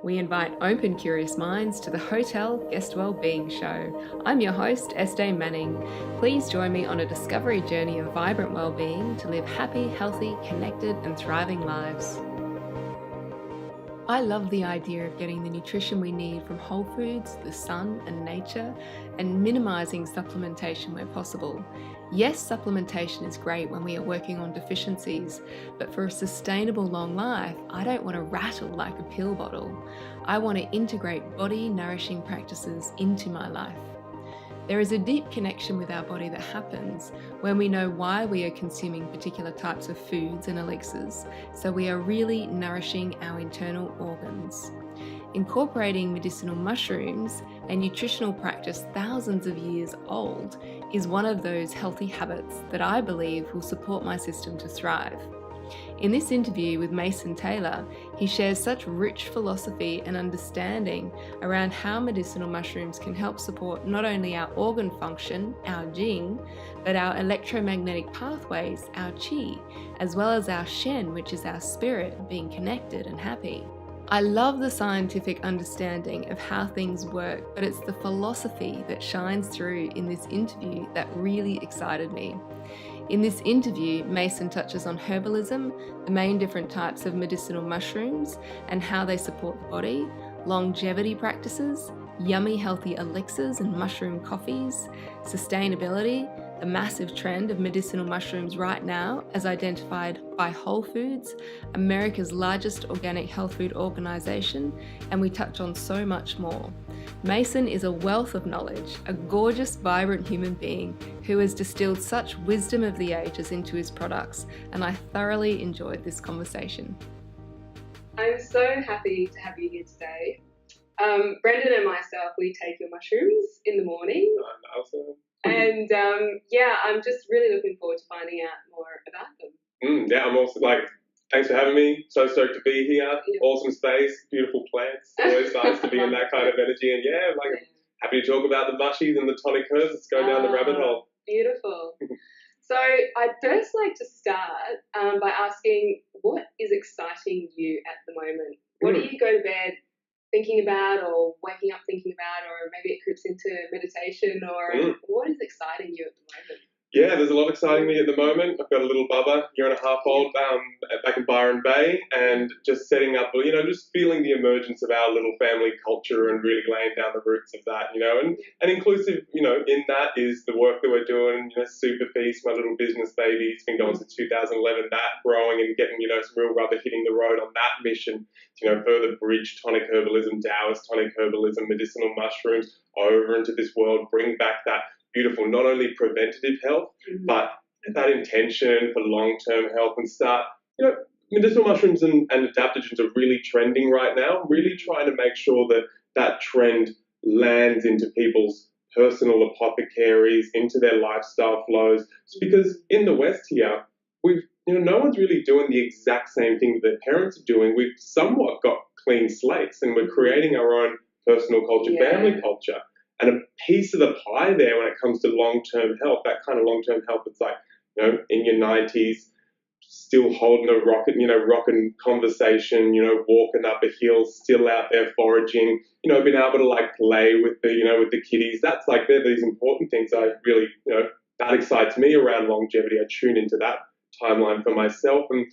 We invite open, curious minds to the Hotel Guest Wellbeing Show. I'm your host, Estee Manning. Please join me on a discovery journey of vibrant well-being to live happy, healthy, connected, and thriving lives. I love the idea of getting the nutrition we need from whole foods, the sun, and nature, and minimizing supplementation where possible. Yes, supplementation is great when we are working on deficiencies, but for a sustainable long life, I don't want to rattle like a pill bottle. I want to integrate body nourishing practices into my life. There is a deep connection with our body that happens when we know why we are consuming particular types of foods and elixirs, so we are really nourishing our internal organs. Incorporating medicinal mushrooms, a nutritional practice thousands of years old, is one of those healthy habits that I believe will support my system to thrive. In this interview with Mason Taylor, he shares such rich philosophy and understanding around how medicinal mushrooms can help support not only our organ function, our Jing, but our electromagnetic pathways, our Qi, as well as our Shen, which is our spirit, being connected and happy. I love the scientific understanding of how things work, but it's the philosophy that shines through in this interview that really excited me. In this interview, Mason touches on herbalism, the main different types of medicinal mushrooms and how they support the body, longevity practices, yummy healthy elixirs and mushroom coffees, sustainability, the massive trend of medicinal mushrooms right now as identified by Whole Foods, America's largest organic health food organisation, and we touch on so much more. Mason is a wealth of knowledge, a gorgeous, vibrant human being who has distilled such wisdom of the ages into his products, and I thoroughly enjoyed this conversation. I'm so happy to have you here today. Brendan and myself, we take your mushrooms in the morning. Awesome. And I'm just really looking forward to finding out more about them. I'm also thanks for having me. So stoked to be here. Yeah. Awesome space, beautiful plants. Always nice to be in that kind of energy. And I'm happy to talk about the mushies and the tonic herbs. Let's go down the rabbit hole. Beautiful. So I'd first like to start by asking, what is exciting you at the moment? What do you go to bed thinking about, or waking up thinking about, or maybe it creeps into meditation, or what is exciting you at the moment? Yeah, there's a lot exciting me at the moment. I've got a little bubba, year and a half old, back in Byron Bay, and just setting up, just feeling the emergence of our little family culture and really laying down the roots of that, and inclusive, in that is the work that we're doing, Super Feast, my little business baby. It's been going since 2011, that growing and getting, some real rubber hitting the road on that mission to, further bridge tonic herbalism, Taoist tonic herbalism, medicinal mushrooms over into this world, bring back that beautiful, not only preventative health, but that intention for long-term health, and start, medicinal mushrooms and adaptogens are really trending right now, really trying to make sure that that trend lands into people's personal apothecaries, into their lifestyle flows. It's because in the West here, no one's really doing the exact same thing that their parents are doing. We've somewhat got clean slates, and we're creating our own personal culture, family culture. And a piece of the pie there when it comes to long-term health, that kind of long-term health, it's like, in your 90s, still holding a rocking conversation, walking up a hill, still out there foraging, being able to play with the kiddies. That's they're these important things. I really, that excites me around longevity. I tune into that timeline for myself, and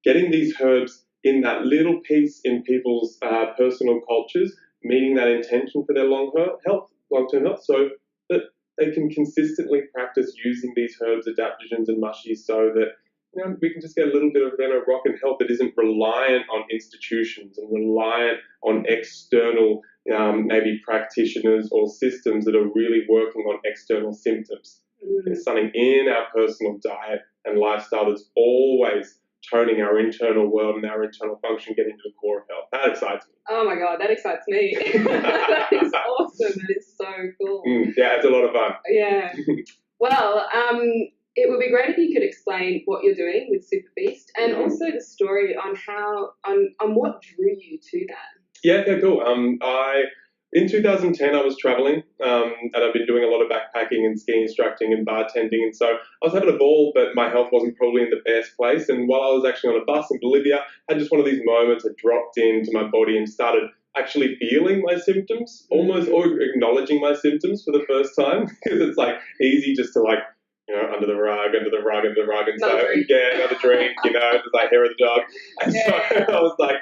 getting these herbs in that little piece in people's personal cultures, meeting that intention for their long-term health, so that they can consistently practice using these herbs, adaptogens, and mushies, so that we can just get a little bit of rock and health that isn't reliant on institutions and reliant on external maybe practitioners or systems that are really working on external symptoms. There's something in our personal diet and lifestyle that's always toning our internal world and our internal function, getting to the core of health. That excites me. Oh my God, that excites me. That is awesome. That is so cool. Yeah, it's a lot of fun. Yeah. Well, it would be great if you could explain what you're doing with Super Feast, and also the story on what drew you to that. Yeah, cool. In 2010, I was traveling, and I've been doing a lot of backpacking and ski instructing and bartending, and so I was having a ball, but my health wasn't probably in the best place. And while I was actually on a bus in Bolivia, I had just one of these moments. I dropped into my body and started actually feeling my symptoms, almost, or acknowledging my symptoms for the first time, because it's like easy just to like, you know, under the rug, and so yeah, another drink, you know, just like hair of the dog, and so I was like,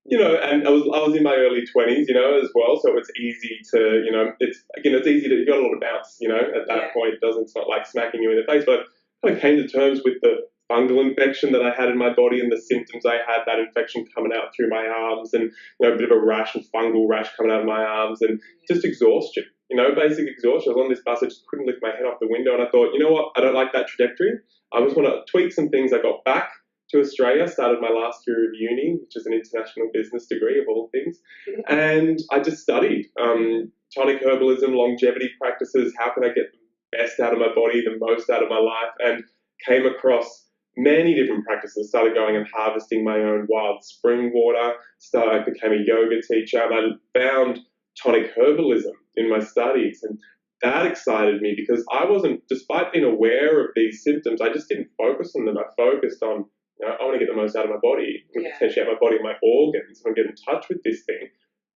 you know, and I was in my early 20s, you know, as well, so it's easy to, you know, it's easy to, you got a lot of bounce, you know, at that point. It's not like smacking you in the face, but I kind of came to terms with the fungal infection that I had in my body and the symptoms I had, that infection coming out through my arms, and, you know, a bit of a rash and fungal rash coming out of my arms, and just exhaustion, you know, basic exhaustion. I was on this bus, I just couldn't lift my head off the window, and I thought, you know what, I don't like that trajectory. I just want to tweak some things. I got back to Australia, started my last year of uni, which is an international business degree of all things, and I just studied tonic herbalism, longevity practices, how can I get the best out of my body, the most out of my life, and came across many different practices, started going and harvesting my own wild spring water, I became a yoga teacher, and I found tonic herbalism in my studies, and that excited me because I wasn't, despite being aware of these symptoms, I just didn't focus on them. I focused on, you know, I want to get the most out of my body, potentially out my body, my organs, and get in touch with this thing.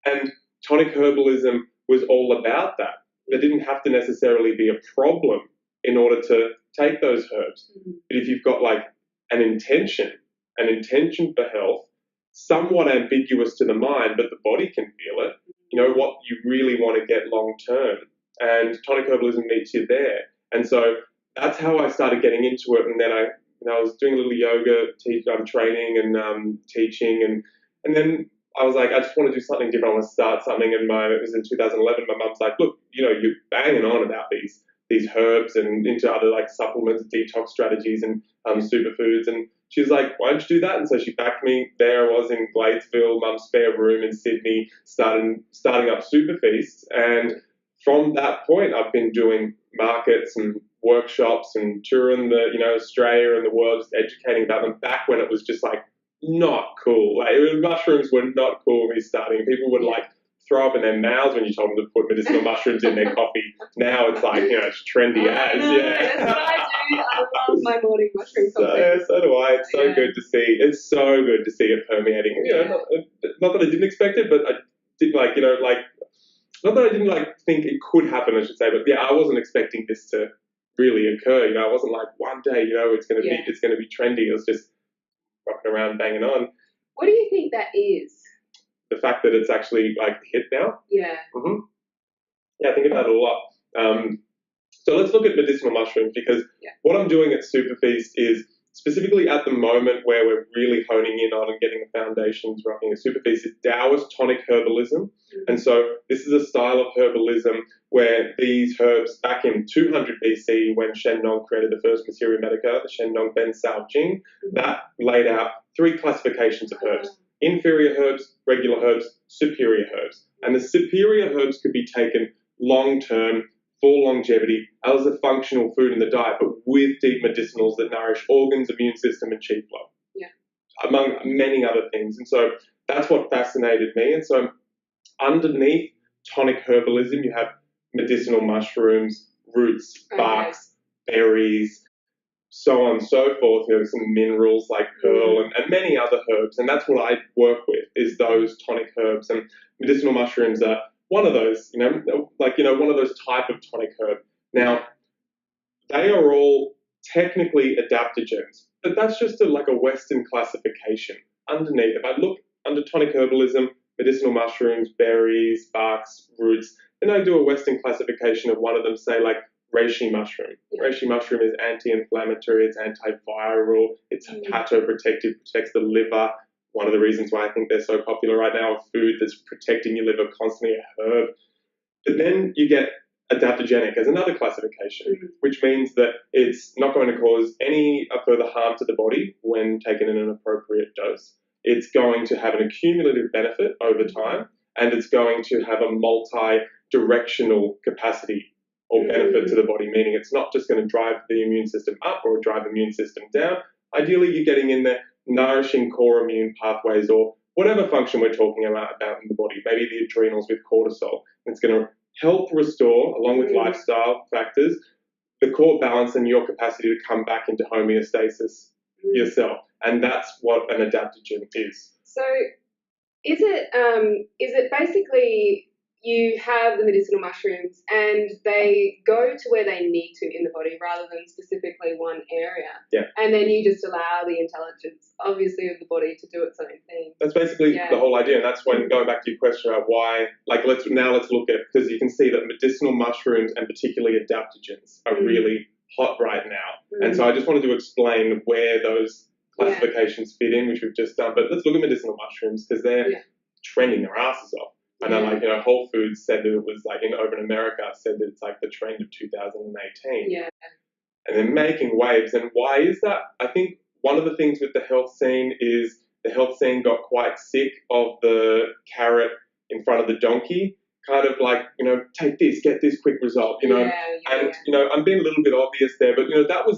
And tonic herbalism was all about that. There didn't have to necessarily be a problem in order to take those herbs. But if you've got like an intention for health, somewhat ambiguous to the mind, but the body can feel it, you know, what you really want to get long term. And tonic herbalism meets you there. And so that's how I started getting into it. And then I was doing a little yoga training and teaching, and then I was like, I just want to do something different. I want to start something. And it was in 2011. My mum's like, look, you know, you're banging on about these herbs and into other like supplements, detox strategies, and superfoods. And she was like, why don't you do that? And so she backed me. There I was in Gladesville, mum's spare room in Sydney, starting up Super Feasts. And from that point, I've been doing markets and workshops and touring Australia and the world, just educating about them back when it was just like not cool. Like mushrooms were not cool when we starting. People would like throw up in their mouths when you told them to put medicinal mushrooms in their coffee. Now it's like, you know, it's trendy as. That's what I do. I love my morning mushroom coffee. So do I. It's so good to see. It's so good to see it permeating. You know, not that I didn't expect it, but I did not that I didn't think it could happen, I should say, but I wasn't expecting this to really occur. You know, I wasn't like one day, you know, it's going to be trendy. It was just rocking around, banging on. What do you think that is? The fact that it's actually like hit now. Yeah. Yeah, I think about it a lot. So let's look at medicinal mushrooms, because what I'm doing at Super Feast is specifically at the moment where we're really honing in on and getting the foundations rocking at Super Feast is Taoist tonic herbalism. And so this is a style of herbalism where these herbs, back in 200 BC, when Shen created the first Materia Medica, the Shen Ben Sao Jing, that laid out 3 classifications of herbs: inferior herbs, regular herbs, superior herbs. And the superior herbs could be taken long-term for longevity as a functional food in the diet, but with deep medicinals that nourish organs, immune system, and chi flow, among many other things. And so that's what fascinated me. And so underneath tonic herbalism, you have medicinal mushrooms, roots, barks, berries, so on and so forth. You know, some minerals like pearl and many other herbs. And that's what I work with, is those tonic herbs. And medicinal mushrooms are one of those, one of those type of tonic herb. Now, they are all technically adaptogens, but that's just a Western classification. Underneath, if I look under tonic herbalism, medicinal mushrooms, berries, barks, roots, then I do a Western classification of one of them, say like reishi mushroom. Reishi mushroom is anti-inflammatory, it's antiviral, it's hepatoprotective, protects the liver. One of the reasons why I think they're so popular right now, a food that's protecting your liver constantly, a herb. But then you get adaptogenic as another classification, which means that it's not going to cause any further harm to the body when taken in an appropriate dose. It's going to have an accumulative benefit over time, and it's going to have a multi-directional capacity or benefit to the body, meaning it's not just going to drive the immune system up or drive the immune system down. Ideally, you're getting in there nourishing core immune pathways or whatever function we're talking about in the body, maybe the adrenals with cortisol. It's going to help restore, along with lifestyle factors, the core balance and your capacity to come back into homeostasis yourself. And that's what an adaptogen is. So Is it basically you have the medicinal mushrooms and they go to where they need to in the body rather than specifically one area? Yeah. And then you just allow the intelligence, obviously, of the body to do its own thing. That's basically the whole idea, and that's when, going back to your question about why, like, let's look at, because you can see that medicinal mushrooms and particularly adaptogens are really hot right now. And so I just wanted to explain where those classifications fit in, which we've just done. But let's look at medicinal mushrooms because they're trending their asses off. I know, like, Whole Foods said that it was like over in America said that it's like the trend of 2018. Yeah. And they're making waves. And why is that? I think one of the things with the health scene is the health scene got quite sick of the carrot in front of the donkey. Kind of like, take this, get this quick result, and, I'm being a little bit obvious there, but,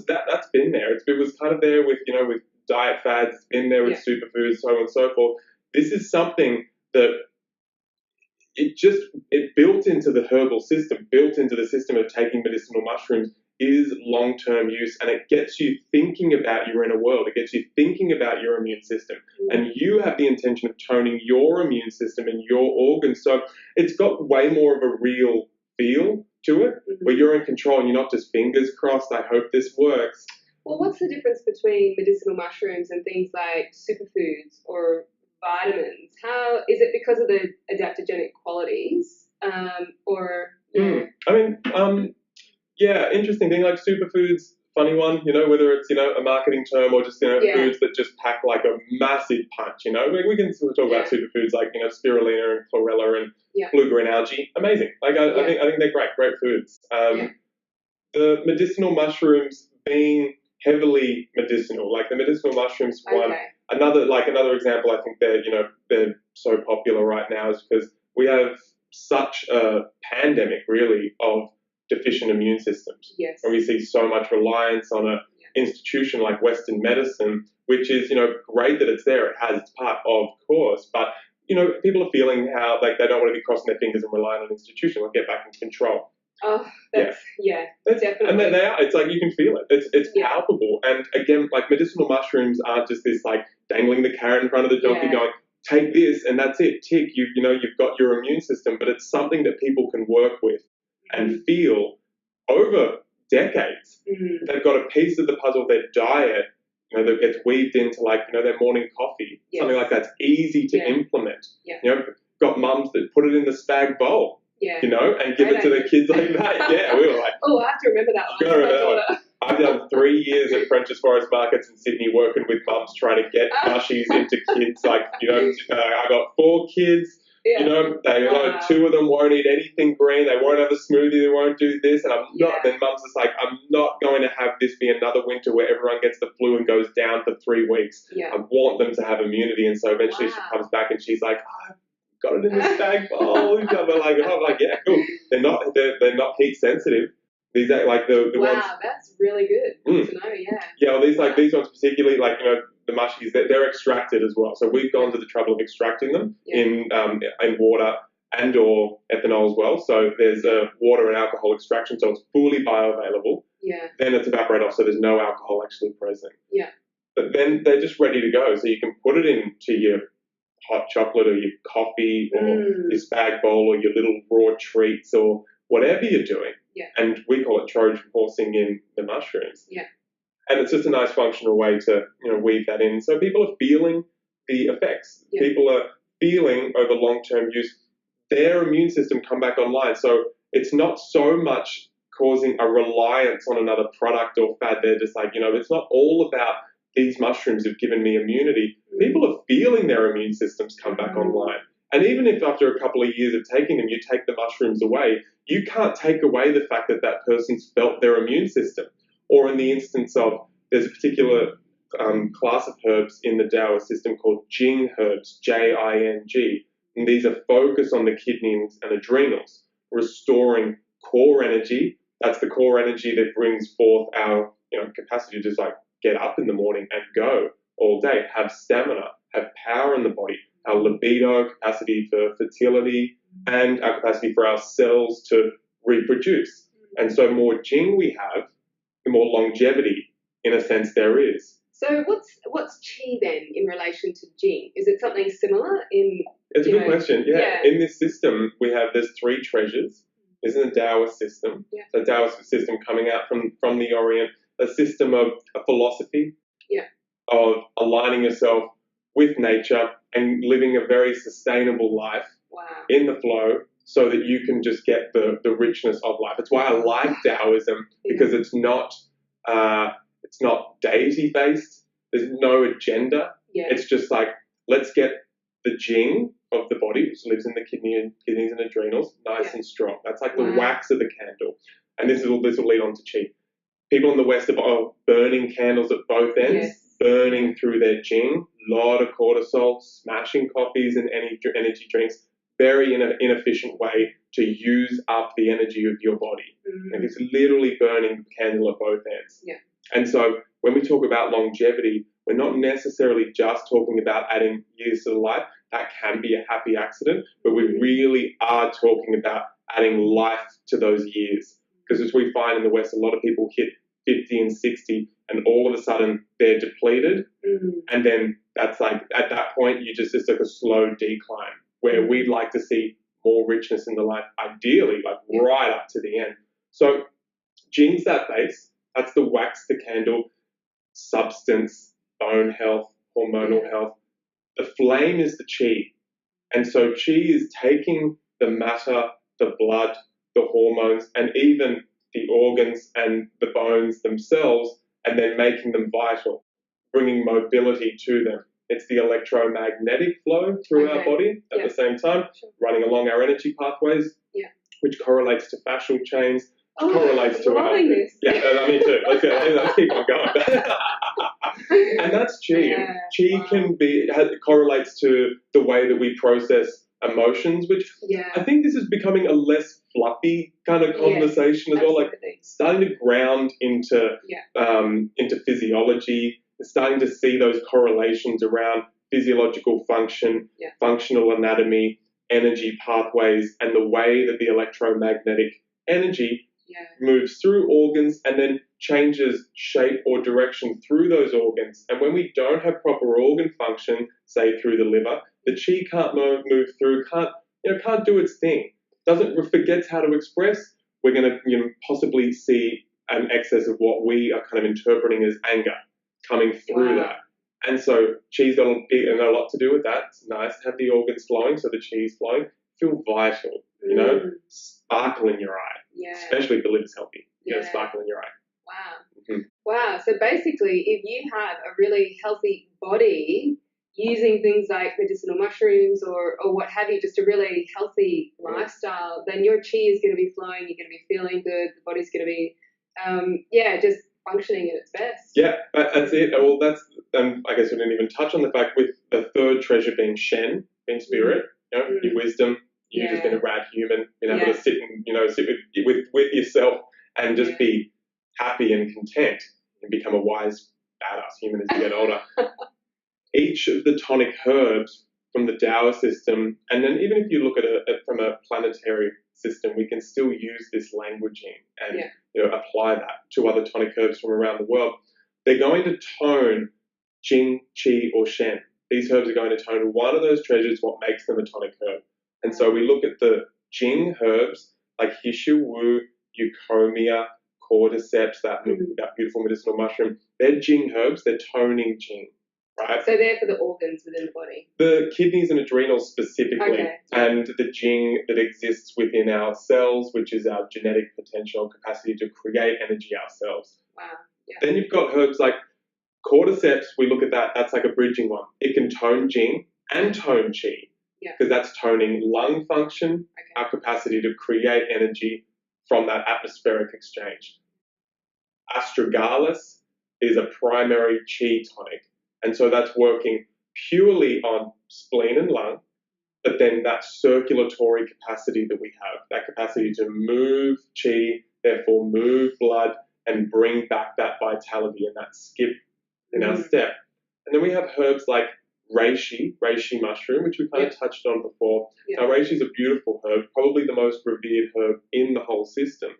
that's been there. It was kind of there with, with diet fads, it's been there with superfoods, so on and so forth. This is something that it built into the herbal system, built into the system of taking medicinal mushrooms is long-term use, and it gets you thinking about your inner world. It gets you thinking about your immune system, and you have the intention of toning your immune system and your organs. So it's got way more of a real feel to it, where you're in control and you're not just fingers crossed, I hope this works. Well, what's the difference between medicinal mushrooms and things like superfoods or vitamins? How is it because of the adaptogenic qualities, Yeah, interesting thing, like superfoods, funny one, whether it's, a marketing term or just, foods that just pack like a massive punch, we can sort of talk about superfoods like, spirulina and chlorella and blue-green algae, amazing. Like, I think they're great foods. The medicinal mushrooms being heavily medicinal, like the medicinal mushrooms one, another example, I think they're so popular right now is because we have such a pandemic, really, of deficient immune systems. Yes. And we see so much reliance on an institution like Western medicine, which is, great that it's there. It has its part, of course. But, people are feeling how like they don't want to be crossing their fingers and relying on an institution. They'll get back in control. Oh, that's definitely. And they are. It's like you can feel it. It's palpable. And again, like medicinal mushrooms aren't just this like dangling the carrot in front of the donkey going, take this and that's it. Tick. You've got your immune system, but it's something that people can work with and feel over decades. They've got a piece of the puzzle, their diet, that gets weaved into like, their morning coffee, something like that's easy to implement. Got mums that put it in the spag bowl, and give it to their kids like that. Yeah, we were like, oh, I have to remember that one. I've done 3 years at French's Forest Markets in Sydney working with mums trying to get mushies into kids. Like, I got 4 kids. Yeah. 2 of them won't eat anything green. They won't have a smoothie. They won't do this. And I'm not. Then mum's just like, I'm not going to have this be another winter where everyone gets the flu and goes down for 3 weeks. Yeah. I want them to have immunity. And so eventually she comes back and she's like, I've got it in this bag bowl. I'm like, yeah, cool. They're not heat sensitive. These are like the ones. Wow, that's really good to know. Yeah. Yeah, well, these ones particularly, like the mushies, they're extracted as well. So we've gone to the trouble of extracting them in water and or ethanol as well. So there's water and alcohol extraction, so it's fully bioavailable. Yeah. Then it's evaporated off, so there's no alcohol actually present. Yeah. But then they're just ready to go. So you can put it into your hot chocolate or your coffee or your spag bowl or your little raw treats or whatever you're doing. Yeah. And we call it Trojan horsing in the mushrooms. Yeah. And it's just a nice functional way to, weave that in. So people are feeling the effects. Yeah. People are feeling over long-term use their immune system come back online. So it's not so much causing a reliance on another product or fad. They're just like, it's not all about these mushrooms have given me immunity. People are feeling their immune systems come back online. And even if after a couple of years of taking them, you take the mushrooms away, you can't take away the fact that that person's felt their immune system. Or in the instance of, there's a particular class of herbs in the Taoist system called Jing herbs, Jing. And these are focused on the kidneys and adrenals, restoring core energy. That's the core energy that brings forth our capacity to just like get up in the morning and go all day, have stamina, have power in the body, our libido, capacity for fertility, and our capacity for our cells to reproduce. And so more Jing we have, the more longevity, in a sense, there is. So what's qi then in relation to Jing? Is it something similar in? It's a good question. Yeah. In this system, there's three treasures. This is a Taoist system. Yeah. The Taoist system coming out from the Orient, a system of a philosophy. Yeah. Of aligning yourself with nature and living a very sustainable life. Wow. In the flow, so that you can just get the richness of life. It's why I like Taoism, because it's not deity based. There's no agenda. Yeah. It's just like, let's get the Jing of the body, which lives in the kidneys and adrenals, nice and strong. That's like the wax of the candle. And this will lead on to qi. People in the West are burning candles at both ends, burning through their Jing, lot of cortisol, smashing coffees and energy drinks. Very inefficient way to use up the energy of your body. Like it's literally burning the candle at both ends. Yeah. And so when we talk about longevity, we're not necessarily just talking about adding years to the life. That can be a happy accident, but we really are talking about adding life to those years. Because as we find in the West, a lot of people hit 50 and 60 and all of a sudden they're depleted. And then that's like, at that point, it's like a slow decline, where we'd like to see more richness in the life, ideally, like right up to the end. So Jing's that base. That's the wax, the candle, substance, bone health, hormonal health. The flame is the qi. And so qi is taking the matter, the blood, the hormones, and even the organs and the bones themselves, and then making them vital, bringing mobility to them. It's the electromagnetic flow through our body at the same time, Sure. running along our energy pathways, which correlates to fascial chains, correlates to our... This. Yeah, me too. Let's keep on going. And that's qi. Yeah. Qi it correlates to the way that we process emotions, which I think this is becoming a less fluffy kind of conversation as well. Like starting to ground into physiology, starting to see those correlations around physiological function, functional anatomy, energy pathways, and the way that the electromagnetic energy moves through organs and then changes shape or direction through those organs. And when we don't have proper organ function, say through the liver, the qi can't move through, can't do its thing. Forgets how to express. We're going to possibly see an excess of what we are kind of interpreting as anger coming through that. And so qi's got a lot to do with that. It's nice to have the organs flowing, so the qi's flowing. Feel vital, sparkle in your eye, especially if the liver's healthy. Sparkle in your eye. Wow. Wow. So basically, if you have a really healthy body, using things like medicinal mushrooms or what have you, just a really healthy lifestyle, then your qi is going to be flowing, you're going to be feeling good, the body's going to be, just functioning at its best. Yeah, that's it. Well, I guess we didn't even touch on the fact with the third treasure being Shen, being spirit, your wisdom, you just being a rad human, being able to sit with yourself and just be happy and content and become a wise, badass human as you get older. Each of the tonic herbs from the Taoist system, and then even if you look at it from a planetary system, we can still use this languaging and apply that to other tonic herbs from around the world. They're going to tone Jing, Qi, or Shen. These herbs are going to tone one of those treasures, what makes them a tonic herb. And so we look at the Jing herbs like Hishu Wu, Eucomia, cordyceps, that beautiful medicinal mushroom. They're Jing herbs, they're toning Jing. Right. So they're for the organs within the body? The kidneys and adrenals specifically, and the Jing that exists within our cells, which is our genetic potential capacity to create energy ourselves. Wow. Yeah. Then you've got herbs like cordyceps. We look at that. That's like a bridging one. It can tone Jing and tone Qi, because that's toning lung function, our capacity to create energy from that atmospheric exchange. Astragalus is a primary Qi tonic. And so that's working purely on spleen and lung, but then that circulatory capacity that we have, that capacity to move qi, therefore move blood and bring back that vitality and that skip in our step. And then we have herbs like reishi mushroom, which we kind of touched on before. Now, reishi is a beautiful herb, probably the most revered herb in the whole system.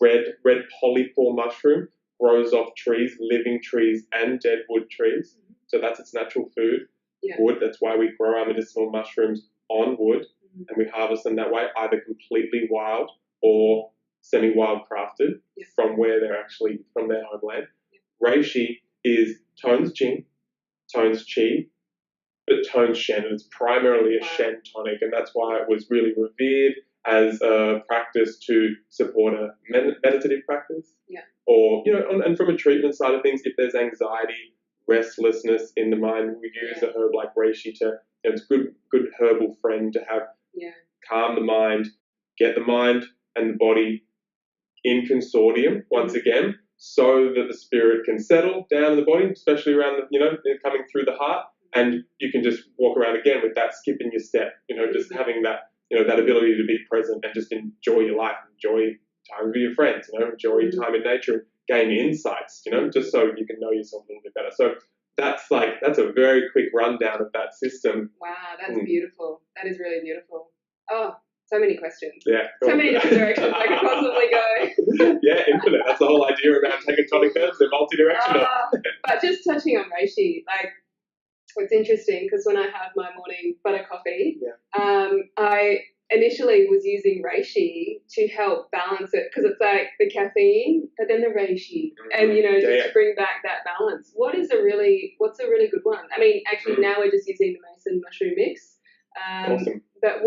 Red polypore mushroom, grows off trees, living trees and dead wood trees. So that's its natural food. Yeah. Wood, that's why we grow our medicinal mushrooms on wood, and we harvest them that way, either completely wild or semi-wild crafted from where they're actually from their homeland. Reishi tones Jing, tones Qi, but tones Shen. It's primarily a Shen tonic, and that's why it was really revered as a practice to support a meditative practice. Yeah. Or, and from a treatment side of things, if there's anxiety, restlessness in the mind, we use a herb like reishi to, it's a good herbal friend to have calm the mind, get the mind and the body in consortium once again, so that the spirit can settle down in the body, especially around coming through the heart, and you can just walk around again with that skip in your step, just having that, that ability to be present and just enjoy your life, enjoy time with your friends, enjoy time in nature and gain insights, just so you can know yourself a little bit better. So that's a very quick rundown of that system. Wow, that's beautiful. That is really beautiful. Oh, so many questions. Yeah. Cool. So many different directions I could possibly go. Yeah, infinite. That's the whole idea around taking tonic herbs. They're multi-directional. But just touching on reishi, it's interesting because when I have my morning butter coffee, I initially was using reishi to help balance it because it's like the caffeine, but then the reishi, and just to bring back that balance. What's a really good one? I mean, actually now we're just using the Mason mushroom mix. Awesome. But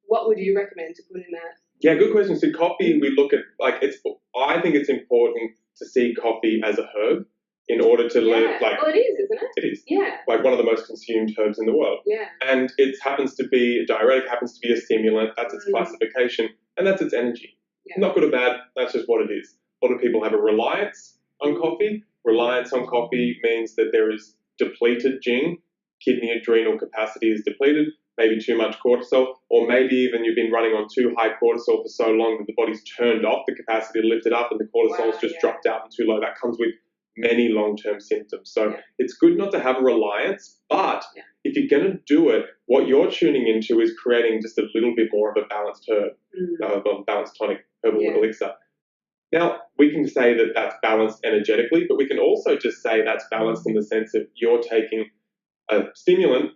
what would you recommend to put in that? Yeah, good question. So coffee, we look at I think it's important to see coffee as a herb in order to learn. Well, it is, isn't it? It is. Yeah. One of the most consumed herbs in the world. Yeah. And it happens to be a diuretic, happens to be a stimulant. That's its classification, and that's its energy. Yeah. Not good or bad. That's just what it is. A lot of people have a reliance on coffee. Reliance on coffee means that there is depleted Jing, kidney adrenal capacity is depleted, maybe too much cortisol, or maybe even you've been running on too high cortisol for so long that the body's turned off the capacity to lift it up and the cortisol's just dropped out and too low. That comes with many long-term symptoms. So it's good not to have a reliance, but if you're going to do it, what you're tuning into is creating just a little bit more of a balanced herb, a balanced tonic herbal elixir. Now, we can say that that's balanced energetically, but we can also just say that's balanced in the sense of you're taking a stimulant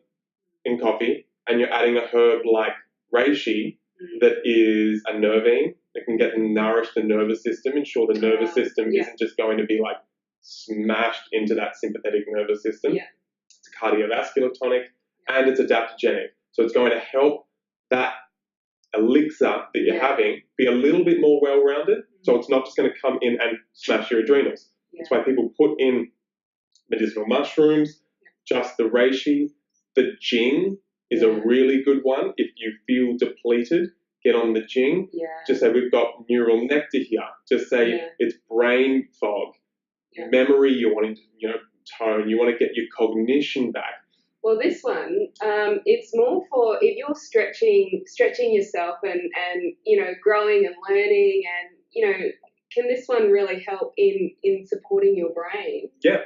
in coffee and you're adding a herb like reishi that is a nervine that can nourish the nervous system, ensure the nervous system isn't just going to be smashed into that sympathetic nervous system. Yeah. It's a cardiovascular tonic and it's adaptogenic. So it's going to help that elixir that you're having be a little bit more well-rounded. So it's not just going to come in and smash your adrenals. That's why people put in medicinal mushrooms, just the reishi. The Jing is a really good one. If you feel depleted, get on the Jing. Yeah. Just say we've got neural nectar here. Just say it's brain fog. Memory, you're wanting to, tone, you want to get your cognition back. Well, this one, it's more for if you're stretching yourself and growing and learning and, can this one really help in supporting your brain? Yeah.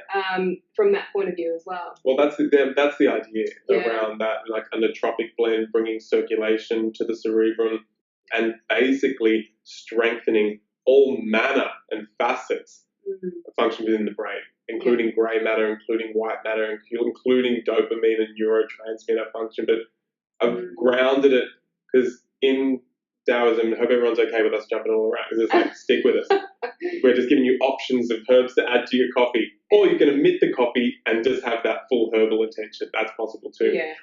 From that point of view as well. Well, that's the idea around that, a nootropic blend, bringing circulation to the cerebrum and basically strengthening all manner and facets of function within the brain, including grey matter, including white matter, including dopamine and neurotransmitter function. But I've grounded it because in Taoism, I hope everyone's okay with us jumping all around because it's stick with us. We're just giving you options of herbs to add to your coffee, or you can omit the coffee and just have that full herbal intention. That's possible too. Yeah.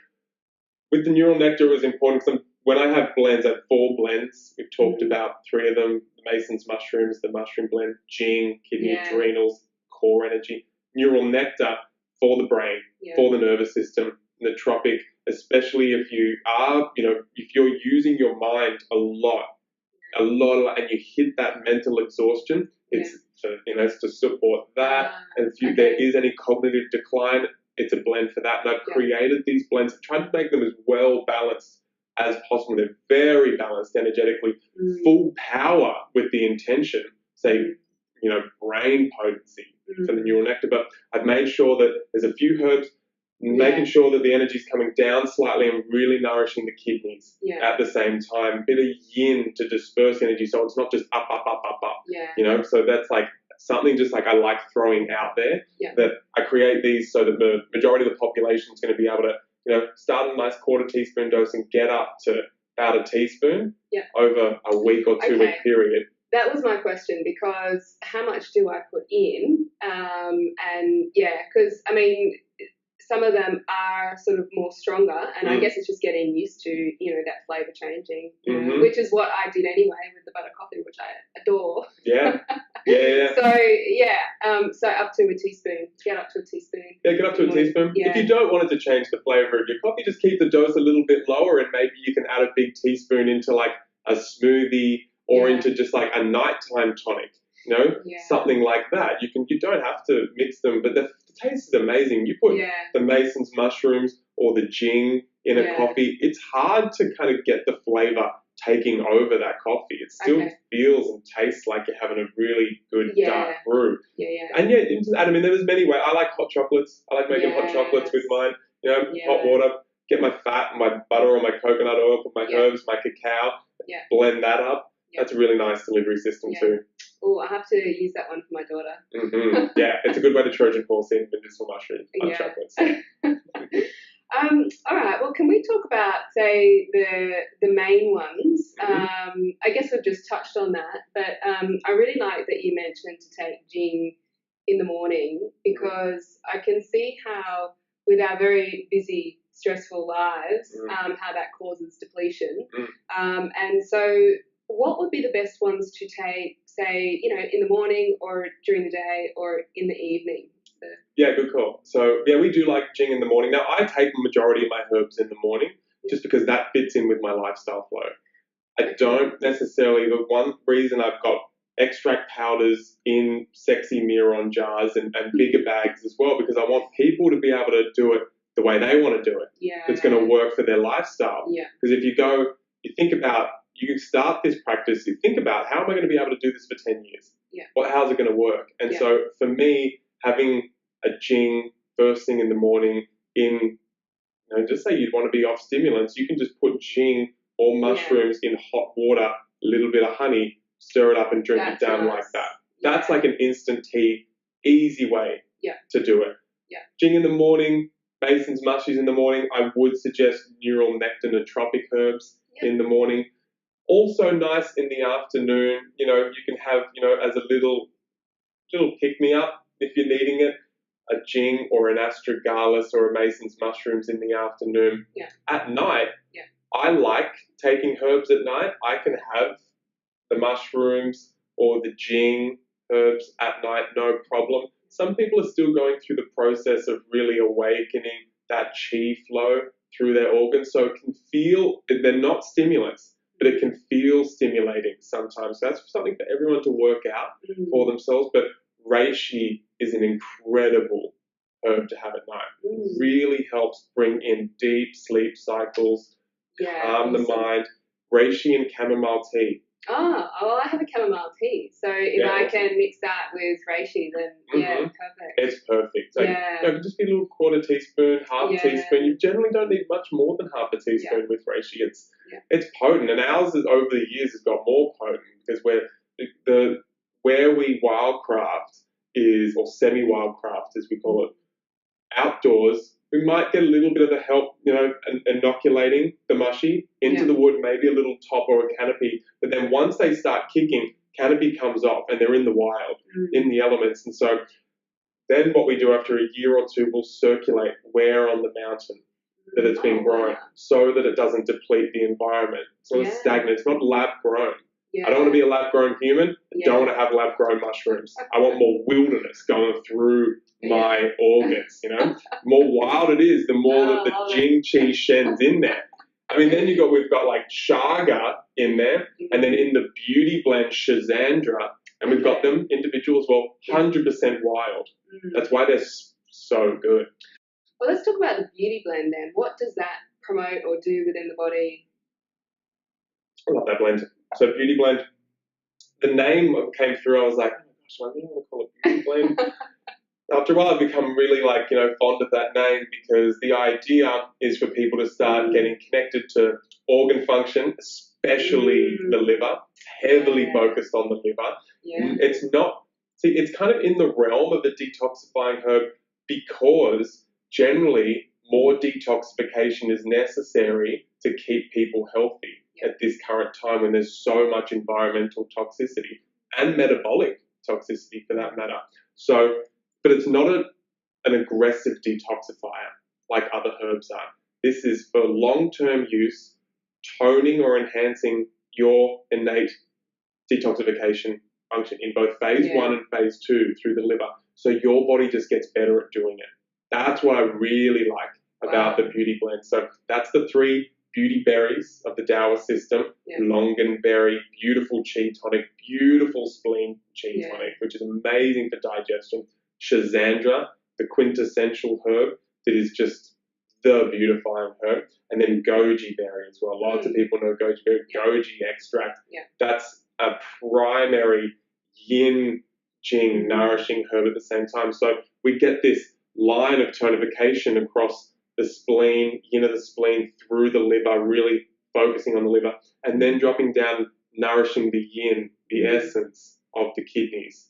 With the neural nectar, it was important because when I have blends, I have 4 blends. We've talked about 3 of them: the Mason's mushrooms, the mushroom blend, Jing, kidney adrenals, core energy, neural nectar for the brain, for the nervous system, nootropic, especially if you are, if you're using your mind a lot, and you hit that mental exhaustion, it's to support that. And if there is any cognitive decline, it's a blend for that. And I've created these blends, I've tried to make them as well balanced as possible. They're very balanced energetically, full power with the intention, say, brain potency for the neural nectar. But I've made sure that there's a few herbs, making sure that the energy's coming down slightly and really nourishing the kidneys at the same time. A bit of yin to disperse energy so it's not just up. So that's something just like I like throwing out there, that I create these so that the majority of the population is going to be able to, start a nice quarter teaspoon dose and get up to about a teaspoon over a week or 2 week period. That was my question, because how much do I put in? Because I mean, some of them are sort of more stronger, and I guess it's just getting used to, that flavour changing, which is what I did anyway with the butter coffee, which I adore. Yeah. So up to a teaspoon. Get up to a teaspoon. Yeah, get up to a teaspoon. Yeah. If you don't want it to change the flavour of your coffee, just keep the dose a little bit lower, and maybe you can add a big teaspoon into like a smoothie or into just like a nighttime tonic. Something like that. You don't have to mix them, but the taste is amazing. You put the Mason's mushrooms or the Jing in a coffee, it's hard to kind of get the flavour taking over that coffee. It still feels and tastes like you're having a really good dark brew. And you just add them in there. There's many ways. I like hot chocolates. I like making hot chocolates with mine. Hot water, get my fat, my butter or my coconut oil, put my herbs, my cacao, blend that up. That's a really nice delivery system too. Oh, I have to use that one for my daughter. Yeah, it's a good way to Trojan horse in medicinal mushrooms, chocolates. All right. Well, can we talk about, say, the main ones? I guess we've just touched on that, but I really like that you mentioned to take Jing in the morning, because I can see how, with our very busy, stressful lives, how that causes depletion. And so, what would be the best ones to take, say, in the morning or during the day or in the evening? Yeah, good call. So, we do like Jing in the morning. Now, I take the majority of my herbs in the morning just because that fits in with my lifestyle flow. I don't necessarily, the one reason I've got extract powders in sexy Miron jars and bigger bags as well, because I want people to be able to do it the way they want to do it. It's going to work for their lifestyle. Because if you think about, you start this practice, you think about, how am I going to be able to do this for 10 years? How's it going to work? And so for me, having a Jing first thing in the morning in, just say you'd want to be off stimulants, you can just put Jing or mushrooms in hot water, a little bit of honey, stir it up and drink it down like that. That's like an instant tea, easy way to do it. Jing in the morning, Mason's mushies in the morning. I would suggest neural nectar nootropic herbs in the morning. Also nice in the afternoon, you can have, as a little pick-me-up if you're needing it, a Jing or an astragalus or a Mason's mushrooms in the afternoon. At night, I like taking herbs at night. I can have the mushrooms or the Jing herbs at night, no problem. Some people are still going through the process of really awakening that chi flow through their organs, so it can feel, they're not stimulants, but it can feel stimulating sometimes. So that's something for everyone to work out for themselves. But reishi is an incredible herb to have at night. It really helps bring in deep sleep cycles, calm the mind. Reishi and chamomile tea. I have a chamomile tea. So if I can mix that with reishi, then perfect. It's perfect. So it could just be a little quarter teaspoon, half teaspoon. You generally don't need much more than half a teaspoon with reishi. It's potent, and ours is, over the years has got more potent, because where we wildcraft is, or semi-wildcraft as we call it, outdoors. We might get a little bit of the help, inoculating the mushy into the wood, maybe a little top or a canopy. But then once they start kicking, canopy comes off and they're in the wild, in the elements. And so then what we do after a year or two, we'll circulate where on the mountain that it's been grown, so that it doesn't deplete the environment. So it's stagnant. It's not lab grown. I don't want to be a lab grown human. I don't want to have lab grown mushrooms. I want more wilderness going through my organs, More wild it is, the more that the Jing Chi Shen's in there. I mean, then we've got like Chaga in there, and then in the beauty blend Shazandra, and we've got them individual as well, 100% wild. That's why they're so good. Well, let's talk about the beauty blend then. What does that promote or do within the body? I love that blend. So beauty blend, the name came through, I was like, oh my gosh, I really want to call it beauty blend. After a while, I've become really fond of that name, because the idea is for people to start getting connected to organ function, especially the liver, heavily focused on the liver. It's see, it's kind of in the realm of the detoxifying herb because generally more detoxification is necessary to keep people healthy at this current time when there's so much environmental toxicity and metabolic toxicity for that matter. So, but it's not an aggressive detoxifier like other herbs are. This is for long-term use, toning or enhancing your innate detoxification function in both phase 1 and phase 2 through the liver. So your body just gets better at doing it. That's what I really like about the beauty blend. So that's the 3 beauty berries of the Taoist system. Longanberry, beautiful chi tonic, beautiful spleen chi tonic, which is amazing for digestion. Schizandra, the quintessential herb that is just the beautifying herb. And then goji berry as well. Lots of people know goji berry. Goji extract. That's a primary yin, Jing, nourishing herb at the same time. So we get this line of tonification across the spleen, yin of the spleen, through the liver, really focusing on the liver, and then dropping down, nourishing the yin, the essence of the kidneys.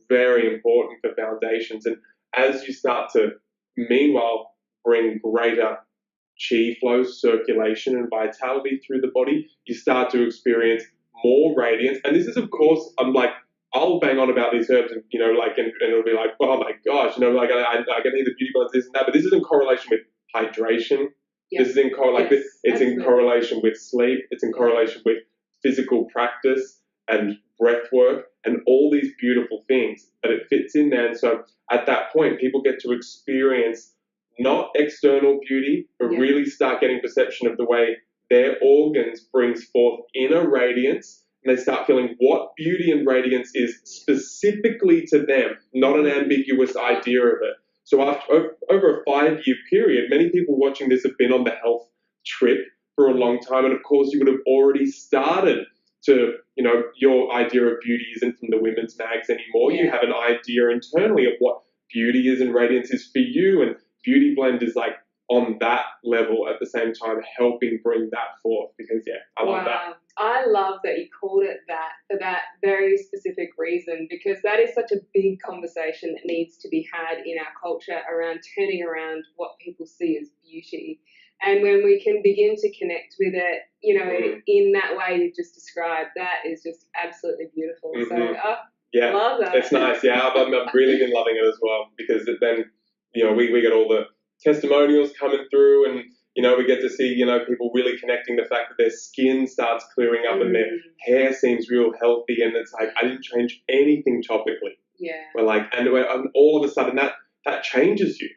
Very important for foundations. And as you start to, meanwhile, bring greater chi flow, circulation, and vitality through the body, you start to experience more radiance. And this is, of course, I'll bang on about these herbs, and and it'll be like, oh my gosh, I need the beauty blends, this and that. But this is in correlation with hydration. This is in it's in correlation with sleep. It's in correlation with physical practice and breath work and all these beautiful things. But it fits in there. And so at that point, people get to experience not external beauty, but really start getting perception of the way their organs brings forth inner radiance, and they start feeling what beauty and radiance is specifically to them, not an ambiguous idea of it. So after over a 5-year period, many people watching this have been on the health trip for a long time, and of course you would have already started to, your idea of beauty isn't from the women's mags anymore. You have an idea internally of what beauty is and radiance is for you, and Beauty Blend is like on that level at the same time, helping bring that forth, because I love that. I love that you called it that for that very specific reason, because that is such a big conversation that needs to be had in our culture around turning around what people see as beauty. And when we can begin to connect with it, in that way you've just described, that is just absolutely beautiful. So I love that. It's nice. I've really been loving it as well, because then, we get all the testimonials coming through, and we get to see people really connecting the fact that their skin starts clearing up and their hair seems real healthy, and it's like, I didn't change anything topically. And all of a sudden that changes you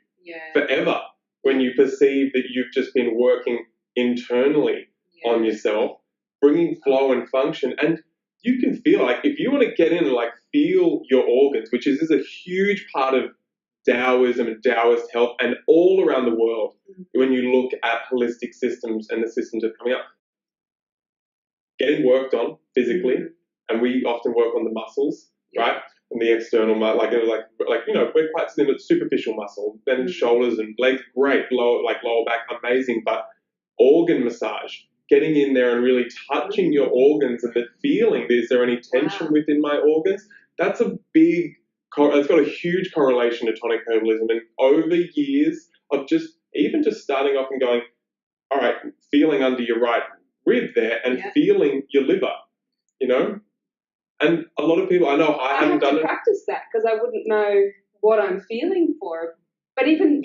forever when you perceive that you've just been working internally on yourself, bringing flow and function. And you can feel like, if you want to get in and feel your organs, which is a huge part of Taoism and Taoist health, and all around the world, when you look at holistic systems and the systems that are coming up, getting worked on physically, and we often work on the muscles, right? And the external, we're quite similar to superficial muscle, then shoulders and legs, great, lower back, amazing, but organ massage, getting in there and really touching your organs and the feeling, is there any tension within my organs? That's a big, it's got a huge correlation to tonic herbalism. And over years of just starting off and going, all right, feeling under your right rib there and feeling your liver, And a lot of people, I know I haven't done it. I have to practice that, because I wouldn't know what I'm feeling for. But even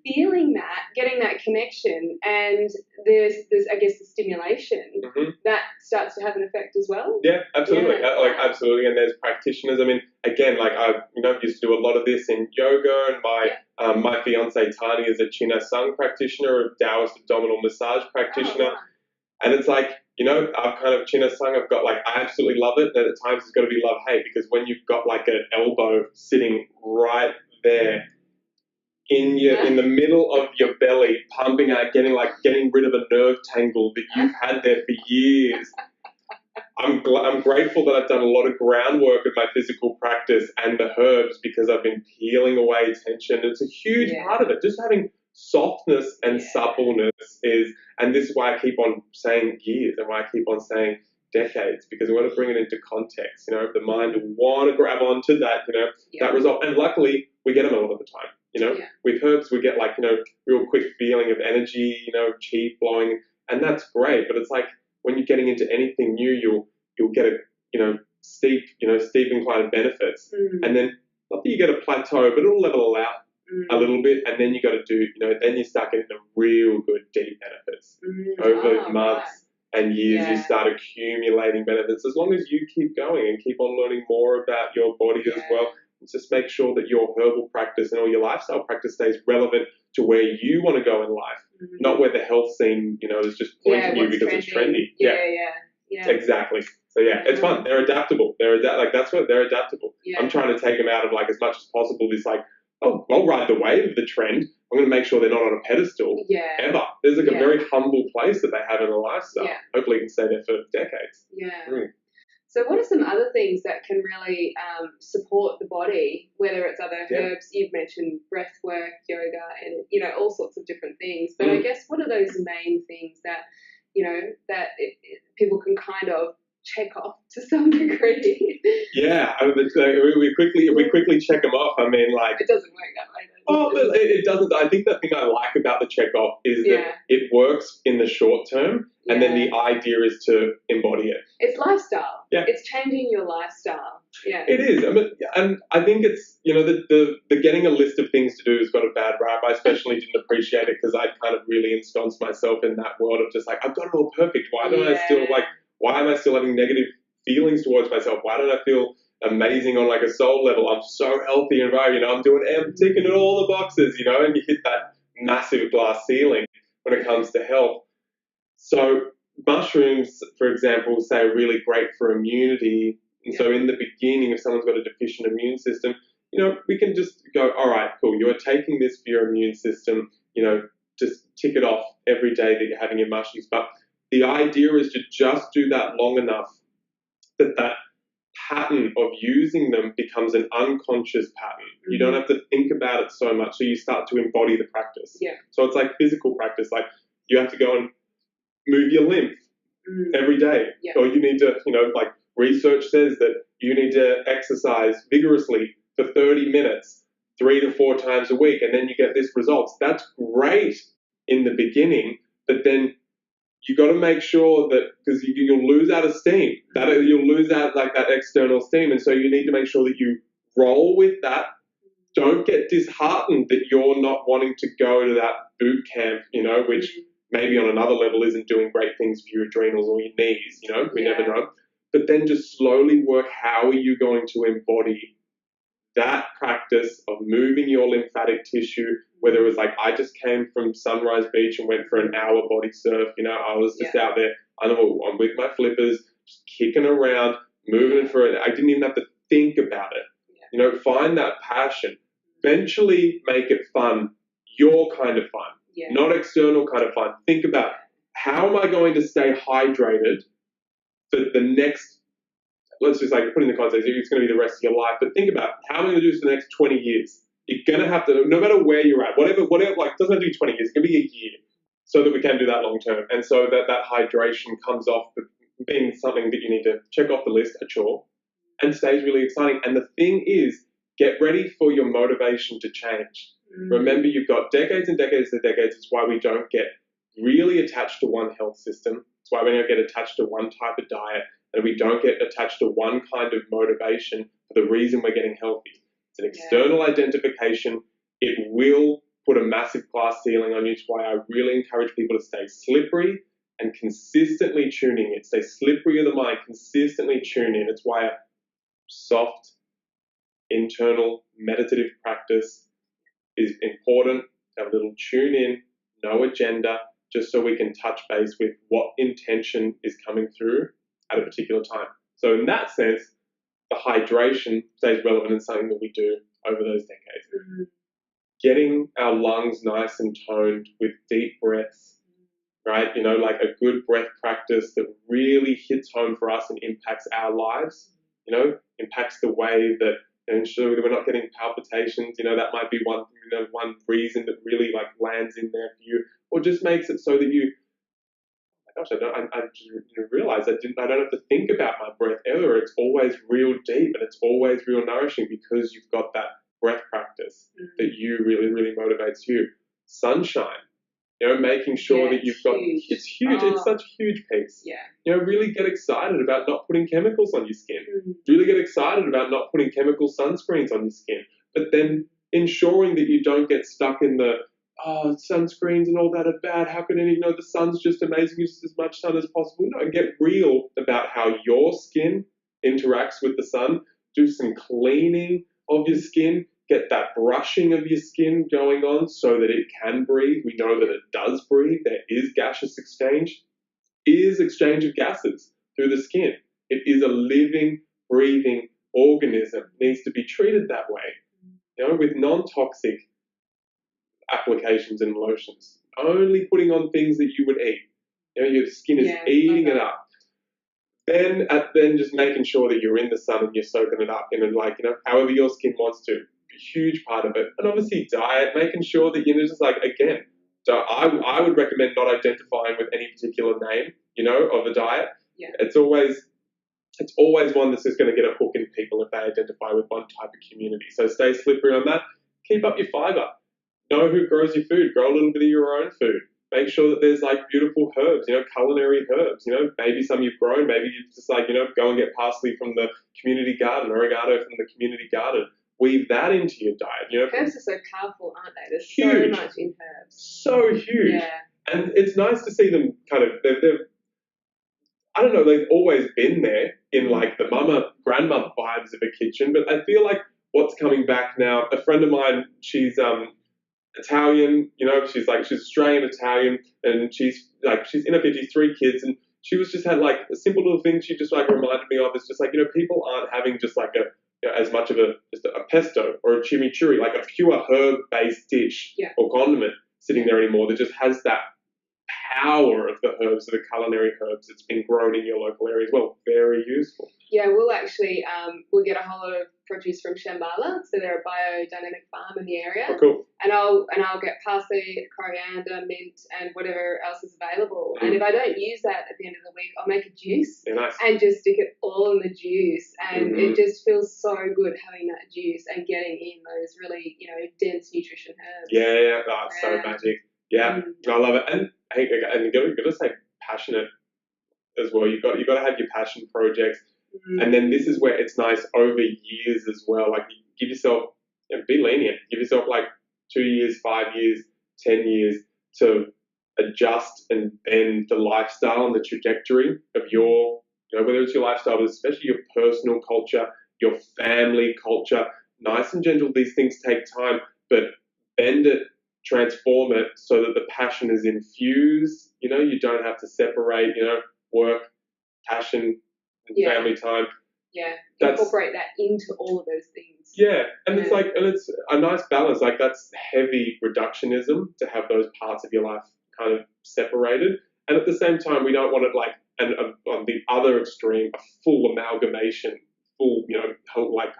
feeling that, getting that connection, and there's I guess the stimulation that starts to have an effect as well. Yeah, absolutely, absolutely. And there's practitioners. I mean, again, I used to do a lot of this in yoga, and my fiance Tani is a China Sung practitioner, a Taoist abdominal massage practitioner, and it's like, I've kind of China Sung. I've got I absolutely love it, and at times it's got to be love hate, because when you've got an elbow sitting right there in the middle of your belly, pumping out, getting rid of a nerve tangle that you've had there for years. I'm grateful that I've done a lot of groundwork with my physical practice and the herbs, because I've been peeling away tension. It's a huge part of it. Just having softness and suppleness and this is why I keep on saying gears, and why I keep on saying decades, because we want to bring it into context. You know, the mind will want to grab onto that, you know, Yeah. that result. And luckily, we get them a lot of the time. You know, Yeah. with herbs, we get like, you know, real quick feeling of energy, you know, chi flowing, and that's great. But it's like when you're getting into anything new, you'll get a, you know, steep incline of benefits, and then not that you get a plateau, but it'll level out a little bit, and then you got to do, you know, then you start getting the real good deep benefits over months and years. You start accumulating benefits as long as you keep going and keep on learning more about your body as well. Just make sure that your herbal practice and all your lifestyle practice stays relevant to where you want to go in life, not where the health scene, you know, is just pointing you because it's trendy. Yeah, exactly. So yeah, it's fun. They're adaptable. That's what they're adaptable. Yeah. I'm trying to take them out of like as much as possible. This like, oh, I'll ride the wave of the trend. I'm going to make sure they're not on a pedestal ever. There's like a very humble place that they have in the lifestyle. Hopefully, you can stay there for decades. So what are some other things that can really support the body, whether it's other herbs? You've mentioned breath work, yoga, and, you know, all sorts of different things. But I guess what are those main things that, you know, that people can kind of check off to some degree? We quickly check them off. I mean, like, it doesn't work that way. Oh, it doesn't. I think the thing I like about the check off is that it works in the short term, and then the idea is to embody it. It's lifestyle. Yeah. It's changing your lifestyle. Yeah. It is. I mean, and I think it's, you know, the getting a list of things to do has got a bad rap. I especially didn't appreciate it because I kind of really ensconced myself in that world of just like, I've got it all perfect. Why am I still having negative feelings towards myself? Why don't I feel amazing on like a soul level? I'm so healthy and right, you know, I'm ticking all the boxes, you know, and you hit that massive glass ceiling when it comes to health. So mushrooms, for example, say are really great for immunity. And so in the beginning, if someone's got a deficient immune system, you know, we can just go, all right, cool, you're taking this for your immune system, you know, just tick it off every day that you're having your mushrooms. But the idea is to just do that long enough that pattern of using them becomes an unconscious pattern. You don't have to think about it so much, so you start to embody the practice. So it's like physical practice, like you have to go and move your lymph every day, or you need to, you know, like research says that you need to exercise vigorously for 30 minutes 3 to 4 times a week, and then you get this results. That's great in the beginning, but then you got to make sure that, because you'll lose out of steam, that you'll lose out like that external steam, and so you need to make sure that you roll with that. Don't get disheartened that you're not wanting to go to that boot camp, you know, which maybe on another level isn't doing great things for your adrenals or your knees, you know, we never know. But then just slowly work, how are you going to embody that practice of moving your lymphatic tissue, whether it was like, I just came from Sunrise Beach and went for an hour body surf, you know, I was just out there, I'm with my flippers, just kicking around, moving for it. I didn't even have to think about it. You know, find that passion. Eventually make it fun, your kind of fun, not external kind of fun. Think about, how am I going to stay hydrated for the next, let's just like put in the context, it's going to be the rest of your life, but think about, how am I going to do this for the next 20 years? You're going to have to, no matter where you're at, whatever, like, it doesn't have to be 20 years, it can be a year, so that we can do that long term. And so that hydration comes off being something that you need to check off the list, a chore, and stays really exciting. And the thing is, get ready for your motivation to change. Remember, you've got decades and decades and decades. It's why we don't get really attached to one health system. It's why we don't get attached to one type of diet, and we don't get attached to one kind of motivation for the reason we're getting healthy. It's an external identification. It will put a massive glass ceiling on you. It's why I really encourage people to stay slippery and consistently tuning it. Stay slippery of the mind, consistently tune in. It's why a soft, internal, meditative practice is important. Have a little tune in, no agenda, just so we can touch base with what intention is coming through at a particular time. So in that sense, the hydration stays relevant in something that we do over those decades. Getting our lungs nice and toned with deep breaths, right? You know, like a good breath practice that really hits home for us and impacts our lives, you know, impacts the way that, and ensure that we're not getting palpitations. You know, that might be one reason that really like lands in there for you, or just makes it so that you, gosh, I realized I don't have to think about my breath ever. It's always real deep and it's always real nourishing because you've got that breath practice that you really motivates you. Sunshine, making sure that you've got, it's huge. It's such a huge piece. Yeah. Really get excited about not putting chemicals on your skin. Really get excited about not putting chemical sunscreens on your skin. But then ensuring that you don't get stuck in the, sunscreens and all that are bad. How can any, the sun's just amazing, use as much sun as possible. No, get real about how your skin interacts with the sun. Do some cleaning of your skin. Get that brushing of your skin going on so that it can breathe. We know that it does breathe. There is gaseous exchange. It is exchange of gases through the skin. It is a living, breathing organism. It needs to be treated that way, with non-toxic applications and lotions. Only putting on things that you would eat. Your skin is eating it up. Then just making sure that you're in the sun and you're soaking it up in however your skin wants to. A huge part of it. And obviously diet, making sure that just again, I would recommend not identifying with any particular name, of a diet. Yeah. It's always one that's just going to get a hook in people if they identify with one type of community. So stay slippery on that. Keep up your fiber. Know who grows your food. Grow a little bit of your own food. Make sure that there's beautiful herbs, culinary herbs, maybe some you've grown, maybe you just go and get parsley from the community garden, oregano from the community garden. Weave that into your diet. Herbs are so powerful, aren't they? There's huge. So much in herbs. So huge. Yeah. And it's nice to see them they've I don't know, they've always been there in the grandmother vibes of a kitchen, but I feel like what's coming back now, a friend of mine, she's Italian, she's Australian Italian, and she's in her 50s, 3 kids, and she just had a simple little thing she just reminded me of. It's just people aren't having just as much of a pesto or a chimichurri, a pure herb-based dish or condiment sitting there anymore that just has that power of the herbs, of the culinary herbs that's been grown in your local area as well. Very useful. Yeah, we'll actually we'll get a whole lot of produce from Shen, so they're a biodynamic farm in the area. Oh, cool. And I'll get parsley, coriander, mint, and whatever else is available. And if I don't use that at the end of the week, I'll make a juice and just stick it all in the juice. And it just feels so good having that juice and getting in those really, dense nutrition herbs. Yeah, that's so magic. Yeah, I love it. And hey, and you've got to stay passionate as well. You've got to have your passion projects. And then this is where it's nice over years as well. Give yourself, be lenient. Give yourself 2 years, 5 years, 10 years to adjust and bend the lifestyle and the trajectory of your, whether it's your lifestyle, but especially your personal culture, your family culture. Nice and gentle. These things take time, but bend it, transform it so that the passion is infused. You don't have to separate, work, passion, and family time. Yeah, incorporate that into all of those things. Yeah, and it's it's a nice balance. That's heavy reductionism to have those parts of your life kind of separated, and at the same time, we don't want it on the other extreme, a full amalgamation, full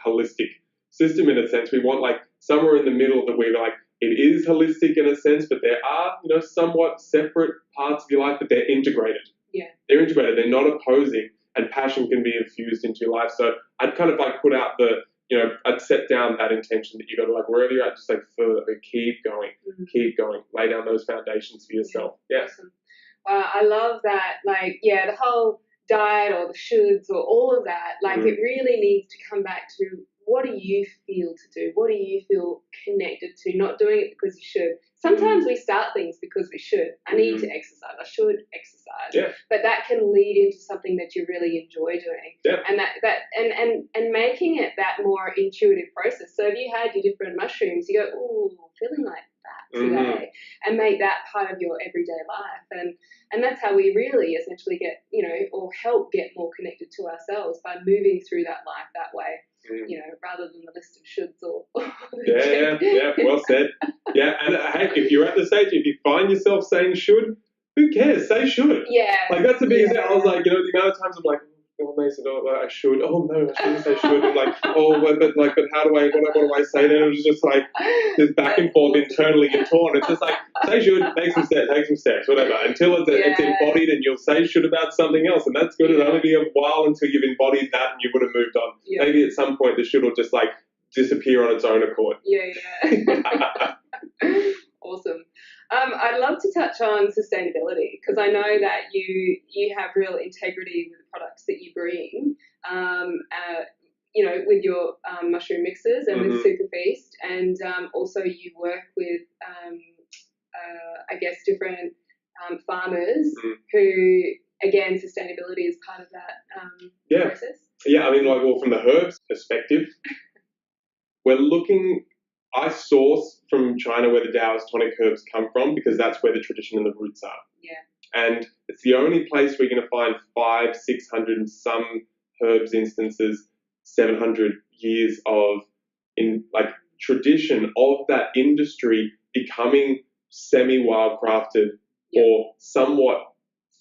holistic system in a sense. We want somewhere in the middle that we're it is holistic in a sense, but there are somewhat separate parts of your life, but they're integrated. Yeah, they're integrated. They're not opposing. And passion can be infused into your life. So I'd kind of put out I'd set down that intention that you got to wherever you're at, just further, keep going, lay down those foundations for yourself. Yeah. Awesome. Wow, I love that. The whole diet or the shoulds or all of that, it really needs to come back to what do you feel to do? What do you feel connected to? Not doing it because you should. Sometimes we start things because we should. I need to exercise. I should exercise. Yeah. But that can lead into something that you really enjoy doing. Yeah. And making it that more intuitive process. So if you had your different mushrooms, you go, ooh, feeling like that today, and make that part of your everyday life. And that's how we really essentially get, or help get more connected to ourselves by moving through that life that way. Rather than the list of shoulds or yeah, well said. Yeah, and hey, if you're at the stage, if you find yourself saying should, who cares? Say should. Yeah. That's the biggest thing. I was the amount of times I'm oh, Mason, oh, like, I should. Oh no, I shouldn't say should. And like, oh, but how do I? What do I say? Then it was just like this back and forth internally and torn. It's just like say should, take some steps, whatever. Until it's embodied, and you'll say should about something else, and that's good. It'll only be a while until you've embodied that, and you would have moved on. Yeah. Maybe at some point the should will just like disappear on its own accord. Yeah. Awesome. I'd love to touch on sustainability, because I know that you have real integrity with the products that you bring, with your mushroom mixes and with Super Feast, and also you work with, different farmers who, again, sustainability is part of that process. Yeah, I mean, from the herbs perspective, I source from China where the Taoist tonic herbs come from, because that's where the tradition and the roots are. Yeah. And it's the only place where you're going to find 500, 600 and some herbs instances, 700 years of tradition of that industry becoming semi-wild crafted or somewhat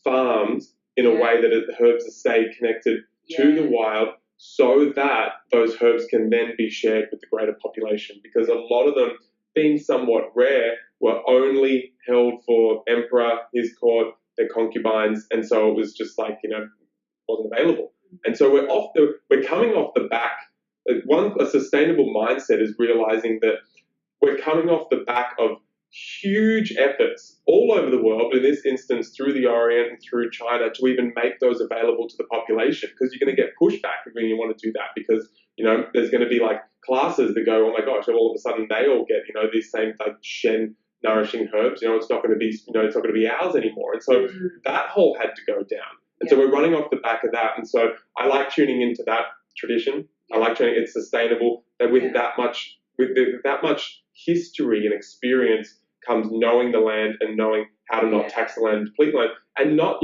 farmed in a way that the herbs stay connected to the wild, so that those herbs can then be shared with the greater population. Because a lot of them, being somewhat rare, were only held for emperor, his court, their concubines, and so it was just wasn't available. And so we're coming off the back. A sustainable mindset is realizing that we're coming off the back of huge efforts all over the world, but in this instance through the Orient and through China, to even make those available to the population, because you're going to get pushback when you want to do that, because there's going to be classes that go, oh my gosh, all of a sudden they all get these same Shen nourishing herbs, it's not going to be it's not going to be ours anymore. And so that whole had to go down, and so we're running off the back of that. And so I like tuning into that tradition. I like tuning it's sustainable, that with that much history and experience comes knowing the land and knowing how to not tax the land, deplete the land, and not,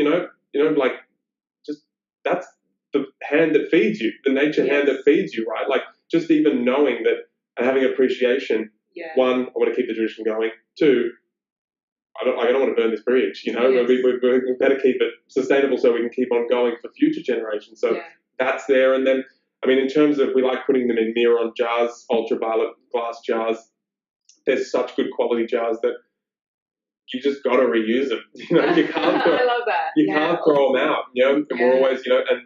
just that's the hand that feeds you, the nature hand that feeds you, right? Just even knowing that and having appreciation. Yeah. One, I want to keep the tradition going. Two, I don't want to burn this bridge. We better keep it sustainable so we can keep on going for future generations. So that's there. And then, I mean, in terms of, we like putting them in Miron jars, ultraviolet glass jars. There's such good quality jars that you just got to reuse them. You can't. I love that. You can't throw them out. And we're always, and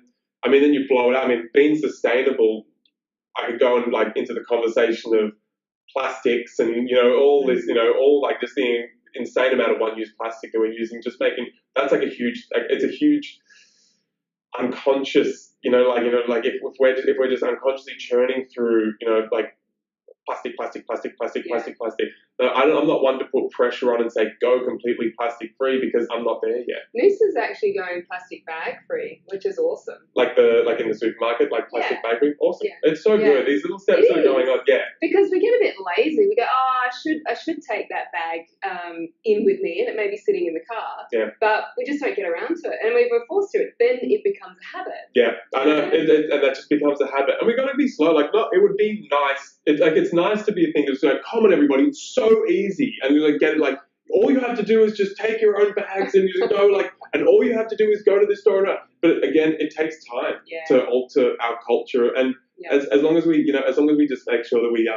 I mean, then you blow it out. I mean, being sustainable, I could go and into the conversation of plastics and all this, all just the insane amount of one-use plastic that we're using. Just making that's a huge. It's a huge unconscious. If we're just unconsciously churning through, plastic. I'm not one to put pressure on and say go completely plastic free, because I'm not there yet. Noosa's actually going plastic bag free, which is awesome. Like in the supermarket, plastic bag free, awesome. Yeah. It's so good. These little steps that are going on, Because we get a bit lazy. We go, I should take that bag in with me, and it may be sitting in the car. Yeah. But we just don't get around to it, and if we're forced to it, then it becomes a habit. Yeah, I know, and that just becomes a habit, and we got to be slow. It would be nice. It's nice to be a thing that's come on everybody, it's so easy, and get it all you have to do is just take your own bags and you just go and all you have to do is go to the store. But again, it takes time to alter our culture, and as long as we just make sure that we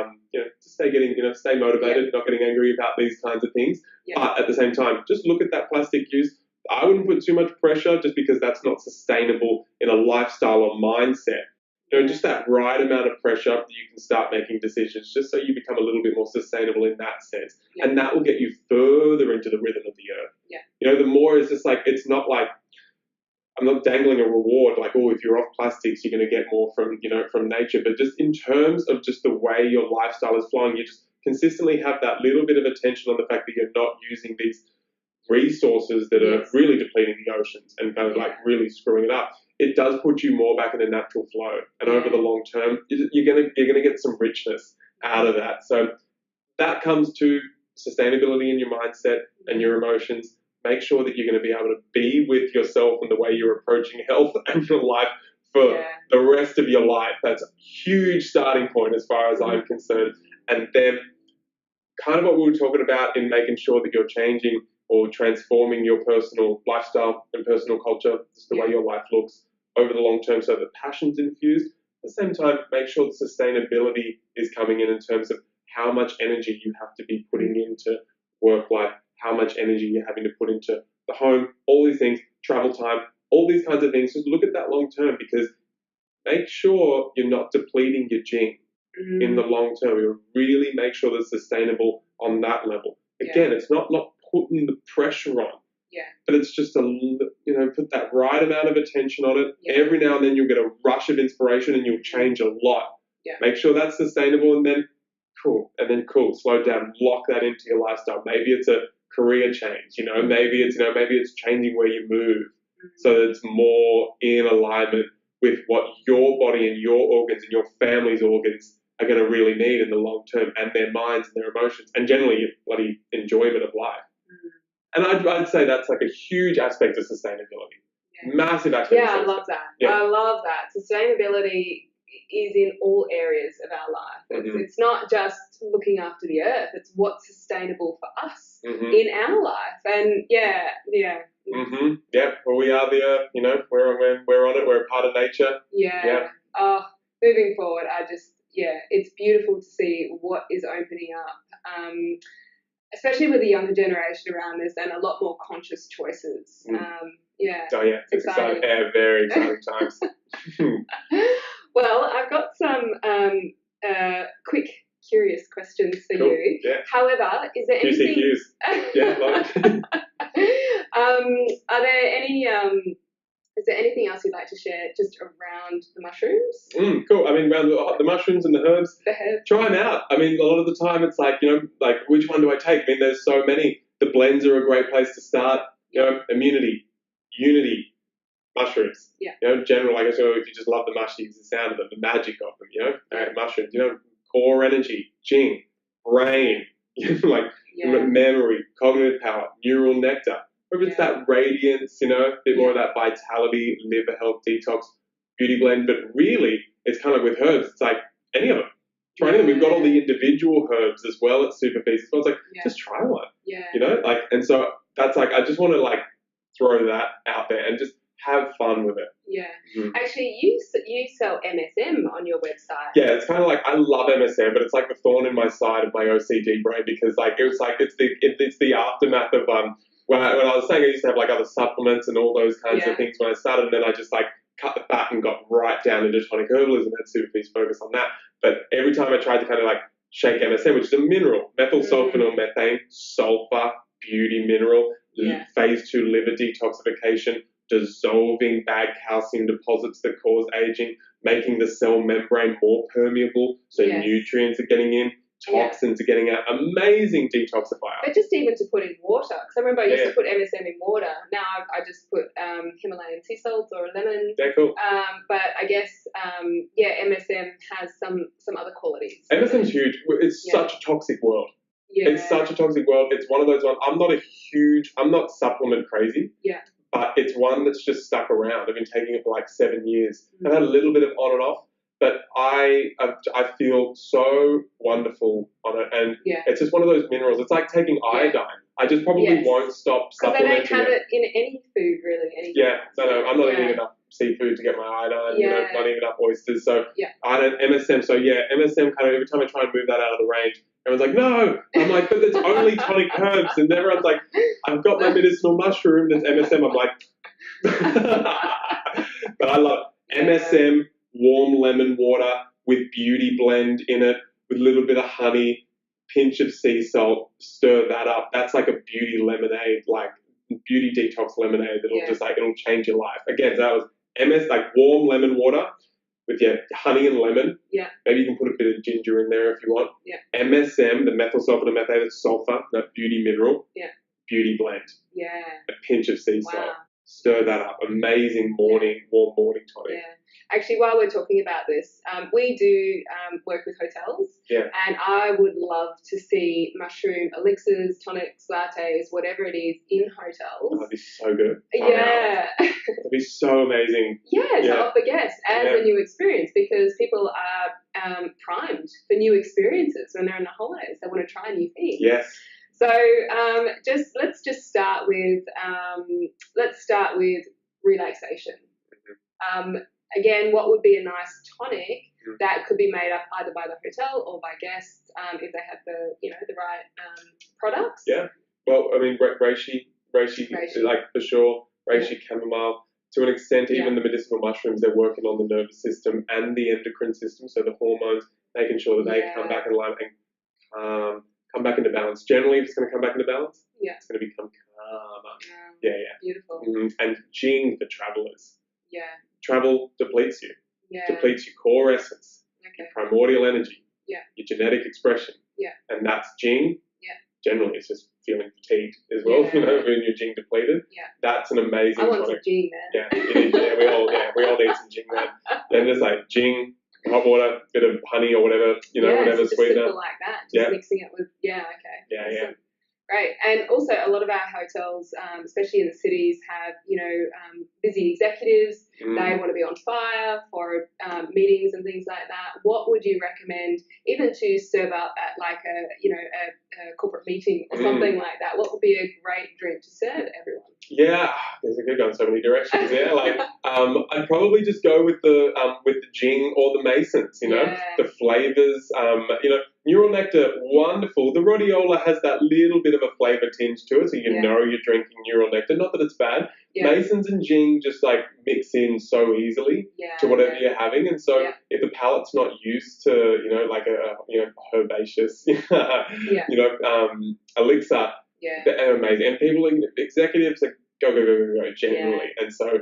stay motivated, not getting angry about these kinds of things, but at the same time just look at that plastic use. I wouldn't put too much pressure, just because that's not sustainable in a lifestyle or mindset. Just that right amount of pressure that you can start making decisions, just so you become a little bit more sustainable in that sense. Yeah. And that will get you further into the rhythm of the earth. Yeah. The more it's just it's not I'm not dangling a reward if you're off plastics, you're going to get more from nature. But just in terms of just the way your lifestyle is flowing, you just consistently have that little bit of attention on the fact that you're not using these resources that are really depleting the oceans and really screwing it up. It does put you more back in a natural flow, and over the long term, you're gonna get some richness out of that. So that comes to sustainability in your mindset and your emotions. Make sure that you're going to be able to be with yourself and the way you're approaching health and your life for the rest of your life. That's a huge starting point as far as I'm concerned. And then kind of what we were talking about in making sure that you're changing or transforming your personal lifestyle and personal culture, just the way your life looks. over the long term so that passion's infused. At the same time, make sure the sustainability is coming in terms of how much energy you have to be putting into work life, how much energy you're having to put into the home, all these things, travel time, all these kinds of things. Just look at that long term, because make sure you're not depleting your Jing in the long term. You really make sure that's sustainable on that level. Again, it's not putting the pressure on. Yeah. But it's just put that right amount of attention on it. Yeah. Every now and then you'll get a rush of inspiration and you'll change a lot. Yeah. Make sure that's sustainable, and then cool, slow down, lock that into your lifestyle. Maybe it's a career change, maybe it's changing where you move so that it's more in alignment with what your body and your organs and your family's organs are going to really need in the long term, and their minds and their emotions, and generally your bloody enjoyment of life. And I'd say that's like a huge aspect of sustainability. Yeah. Massive aspect. Yeah, I love that. Yeah. I love that. Sustainability is in all areas of our life. It's not just looking after the earth. It's what's sustainable for us in our life. And yeah. Well, we are the earth. We're on it. We're a part of nature. Yeah. Moving forward, it's beautiful to see what is opening up. Especially with the younger generation around this, and a lot more conscious choices. It's exciting. Yeah, very exciting times. Well, I've got some quick, curious questions for you. Yeah. However, is there anything? Are there any? Is there anything else you'd like to share just around the mushrooms? Cool. I mean, around the mushrooms and the herbs. Try them out. I mean, a lot of the time it's like, which one do I take? I mean, there's so many. The blends are a great place to start. Immunity, unity, mushrooms. Yeah. General, like I said, if you just love the mushrooms, the sound of them, the magic of them, mushrooms, core energy, Jing, brain, memory, cognitive power, neural nectar. Whether it's that radiance, a bit more of that vitality, liver health, detox, beauty blend. But really, it's kind of with herbs, it's like any of them. Try any of them. We've got all the individual herbs as well at Super Feast. So it's like, just try one. Yeah. And so that's like, I just want to throw that out there and just have fun with it. Yeah. Actually, you sell MSM on your website. Yeah, it's kind of like, I love MSM, but it's like the thorn in my side of my OCD brain, because it's the aftermath of when I was saying I used to have other supplements and all those kinds of things when I started, and then I just cut the fat and got right down into tonic herbalism and had Super Feast focus on that. But every time I tried to kind of shake MSM, which is a mineral, methyl sulfonyl methane, sulfur, beauty mineral, phase 2 liver detoxification, dissolving bad calcium deposits that cause aging, making the cell membrane more permeable so nutrients are getting in, toxins are getting out. Amazing detoxifier. But just even to put in water, because I remember I used to put MSM in water. Now I just put Himalayan sea salts or lemon. Yeah, cool. But I guess MSM has some other qualities. MSM's huge. It's such a toxic world. Yeah. It's such a toxic world. It's one of those ones. I'm not supplement crazy. Yeah. But it's one that's just stuck around. I've been taking it for 7 years. I've had a little bit of on and off, but I feel so wonderful on it, and it's just one of those minerals. It's like taking iodine. I just probably won't stop supplementing. Because I don't have it in any food, really. I'm not eating enough seafood to get my iodine. Not eating enough oysters. So I don't MSM. So MSM kind of every time I try and move that out of the range, everyone's like, no. I'm like, but it's only tonic herbs, and everyone's like, I've got my medicinal mushroom that's MSM. I'm like, but I love MSM. Warm lemon water with beauty blend in it, with a little bit of honey, pinch of sea salt, stir that up. That's like a beauty lemonade, beauty detox lemonade that'll just it'll change your life. Again, so that was warm lemon water with honey and lemon. Yeah. Maybe you can put a bit of ginger in there if you want. Yeah. MSM, the methyl sulfonyl methane, that's sulfur, that beauty mineral. Yeah. Beauty blend. Yeah. A pinch of sea salt. Stir that up. Amazing warm morning tonic. Yeah. Actually, while we're talking about this, we do work with hotels, and I would love to see mushroom elixirs, tonics, lattes, whatever it is, in hotels. That'd be so good. That'd be so amazing. To offer guests as a new experience, because people are primed for new experiences when they're on the holidays. They want to try new things. Yes. So let's start with relaxation. Again, what would be a nice tonic that could be made up either by the hotel or by guests if they have the the right products? Yeah. Well, I mean, reishi, like for sure, reishi, chamomile. To an extent, even the medicinal mushrooms, they're working on the nervous system and the endocrine system, so the hormones, making sure that they come back in line and come back into balance. Generally, if it's going to come back into balance, it's going to become calmer. Beautiful. And Jing for travelers. Yeah. Travel depletes you. Yeah. Depletes your core essence, your primordial energy, your genetic expression. Yeah. And that's Jing. Yeah. Generally, it's just feeling fatigued as well, when you're Jing depleted. Yeah. That's an amazing I want tonic. some Jing, man. We all need some Jing, man. Then there's like Jing, hot water, bit of honey or whatever, whatever just sweetener. simple like that. Just mixing it with, Yeah. Right, and also a lot of our hotels, especially in the cities, have busy executives. They want to be on fire for meetings and things like that. What would you recommend, even to serve up at like a corporate meeting or something like that? What would be a great drink to serve everyone? Yeah, there's a good go in so many directions. Yeah, like I'd probably just go with the Jing or the Masons. The flavors. Neural nectar, wonderful. The rhodiola has that little bit of a flavor tinge to it, so you know you're drinking neural nectar. Not that it's bad. Yeah. Masons and Jing just like mix in so easily to whatever you're having, and so if the palate's not used to like a herbaceous elixir, they're amazing. And people, executives, like go generally, and so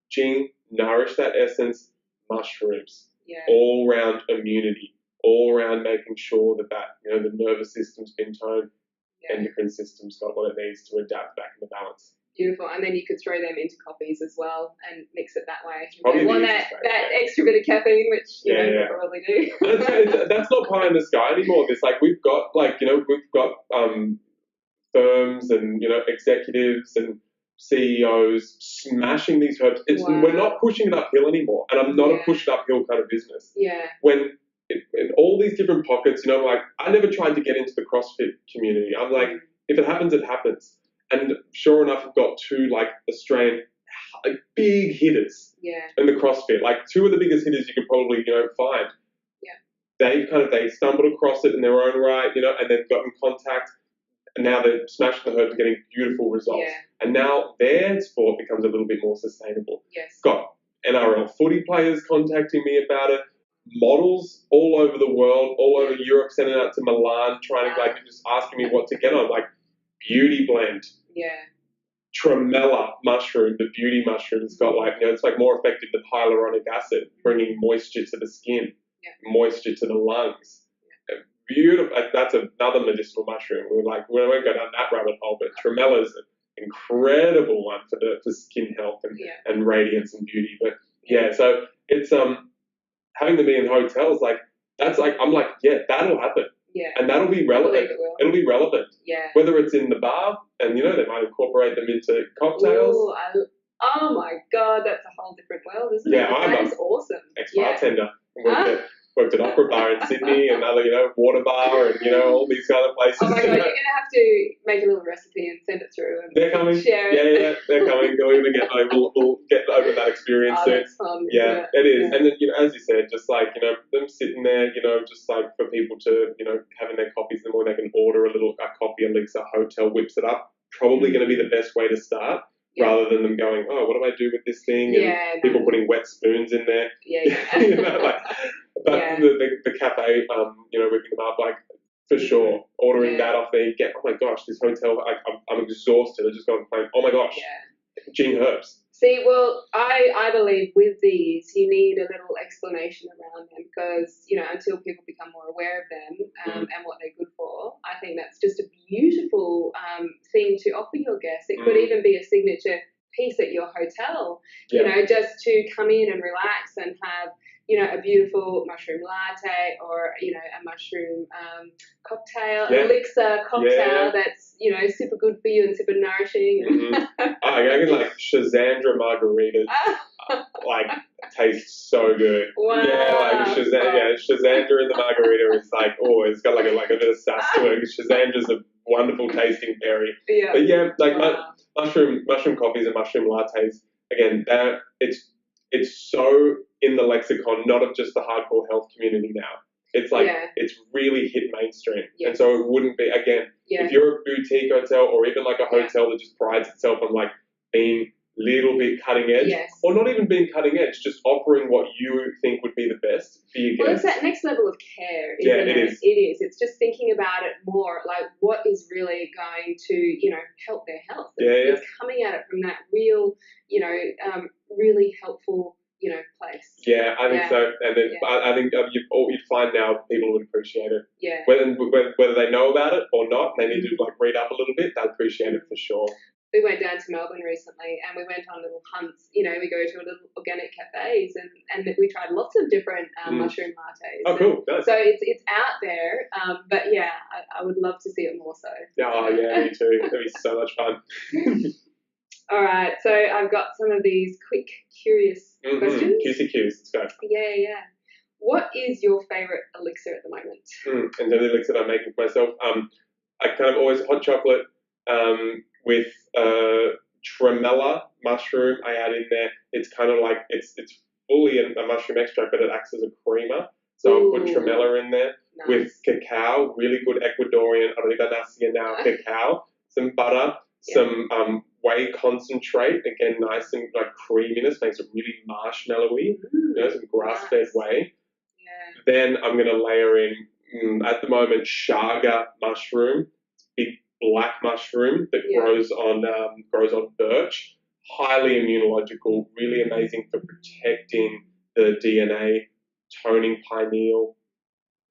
Jing, nourish that essence, mushrooms, all round immunity, all around making sure that the nervous system's been toned, endocrine system's got what it needs to adapt back into balance. Beautiful, and then you could throw them into coffees as well and mix it that way. Probably want that extra bit of caffeine, which you probably do. That's not pie in the sky anymore. It's like we've got firms and executives and CEOs smashing these herbs. We're not pushing it uphill anymore, and I'm not a push it uphill kind of business. Yeah. When in all these different pockets, like I never tried to get into the CrossFit community. I'm like, if it happens, it happens. And sure enough, I've got two Australian big hitters in the CrossFit. Like two of the biggest hitters you could probably find. Yeah. They stumbled across it in their own right, and then got in contact. And now they're smashing the herbs and getting beautiful results. Yeah. And now their sport becomes a little bit more sustainable. Yes. Got NRL footy players contacting me about it. Models all over the world, all over Europe, sending out to Milan, trying to just asking me what to get on. Like beauty blend. Yeah. Tremella mushroom, the beauty mushroom, it's got it's more effective than hyaluronic acid, bringing moisture to the skin, moisture to the lungs. Beautiful. That's another medicinal mushroom. We won't go down that rabbit hole, but Tremella's an incredible one for skin health and radiance and beauty. But so it's having them be in hotels that'll happen. Yeah. And that'll be relevant. It'll be relevant. Yeah. Whether it's in the bar and they might incorporate them into cocktails. Ooh, oh my God, that's a whole different world, isn't it? I'm awesome. ex-bartender. Worked at Opera Bar in Sydney and other, Water Bar and, all these other places. Oh my God, you're going to have to make a little recipe and send it through and they're coming. Share it. Yeah, they're coming. We'll get over that experience soon. That's fun. Yeah, it is. Yeah. And then, as you said, just them sitting there, just for people to, having their coffees in the morning, they can order a coffee elixir, hotel whips it up. Probably going to be the best way to start. Yeah. Rather than them going, oh, what do I do with this thing? And people putting wet spoons in there. Yeah. But the cafe, whipping them up, for sure, ordering that off there. You get, oh my gosh, this hotel, I'm exhausted. I just got on the plane. Oh my gosh, Jing herbs. See, well, I believe with these, you need a little explanation around them because, until people become more aware of them and what they're good for, I think that's just a beautiful thing to offer your guests. It could even be a signature piece at your hotel, just to come in and relax and have, a beautiful mushroom latte or, a mushroom cocktail, elixir cocktail that's, super good for you and super nourishing. I reckon Shazandra margaritas taste so good. Wow. Yeah, Shazandra in the margarita is it's got a bit of sass to it. Shazandra's a wonderful tasting berry. Yeah. But mushroom coffees and mushroom lattes, again, it's lexicon, not of just the hardcore health community now. It's like, it's really hit mainstream. And so it wouldn't be, again, if you're a boutique hotel or even like a hotel that just prides itself on like being little bit cutting edge, or not even being cutting edge, just offering what you think would be the best for your guests. Well, it's that next level of care, isn't it? It is. It's just thinking about it more, like what is really going to, you know, help their health. It's coming at it from that real, you know, really helpful, you know, place. Yeah, I think so. And then I think you'd find now people would appreciate it. Yeah. Whether they know about it or not, they need to like read up a little bit, they'll appreciate it for sure. We went down to Melbourne recently and we went on little hunts. You know, we go to little organic cafes and we tried lots of different mushroom lattes. Oh, cool. Nice. So it's out there, but yeah, I would love to see it more so. Oh, yeah, me too. That'd be so much fun. All right, so I've got some of these quick, curious questions. QCQs, let's go. Yeah. What is your favourite elixir at the moment? And the elixir I'm making for myself, I kind of always hot chocolate with tremella mushroom I add in there. It's kind of like, it's fully a mushroom extract, but it acts as a creamer. So I'll put tremella in there with cacao, really good Ecuadorian arriba nacional cacao, some butter, some whey concentrate, again nice and like creaminess, makes it really marshmallowy, you know, some grass-fed whey. Yeah. Then I'm going to layer in, at the moment, chaga mushroom, big black mushroom that grows on birch, highly immunological, really amazing for protecting the DNA, toning pineal,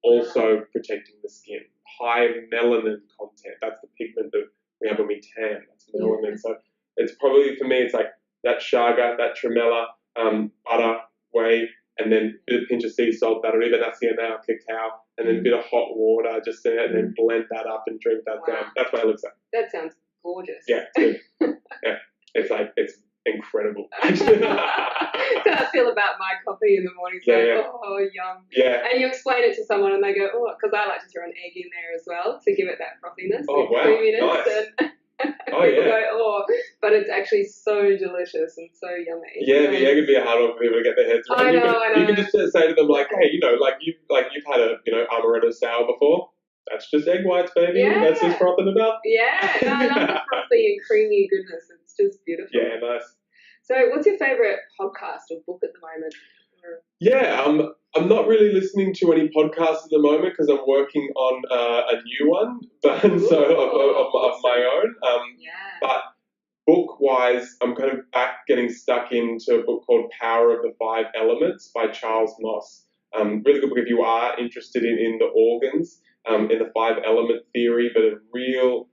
also protecting the skin. High melanin content, that's the pigment that we have when we tan, that's melanin. So it's probably, for me, it's like that chaga, that tremella, butter, whey, and then a pinch of sea salt, that arriba nacional cacao, and then a bit of hot water just in it, and then blend that up and drink that down. That's my elixir. That sounds gorgeous. Yeah, it's good. Yeah, it's incredible. That's how I feel about my coffee in the morning. So, oh, yum. Yeah. And you explain it to someone and they go, oh, because I like to throw an egg in there as well to give it that frothiness, creaminess. Nice. And people go, oh, but it's actually so delicious and so yummy. Yeah, the egg would be a hard one for people to get their heads around. I know. You can just say to them like, hey, you know, like you've had a amaretto sour before. That's just egg whites, baby. Yeah. That's just frothing it up. Yeah, no, I love the frothy and creamy goodness. It's just beautiful. Yeah, nice. So, what's your favourite podcast or book at the moment? Yeah, I'm not really listening to any podcasts at the moment because I'm working on a new one, but of my own. But book-wise, I'm kind of back getting stuck into a book called Power of the Five Elements by Charles Moss. Really good book if you are interested in the organs, in the five element theory, but a real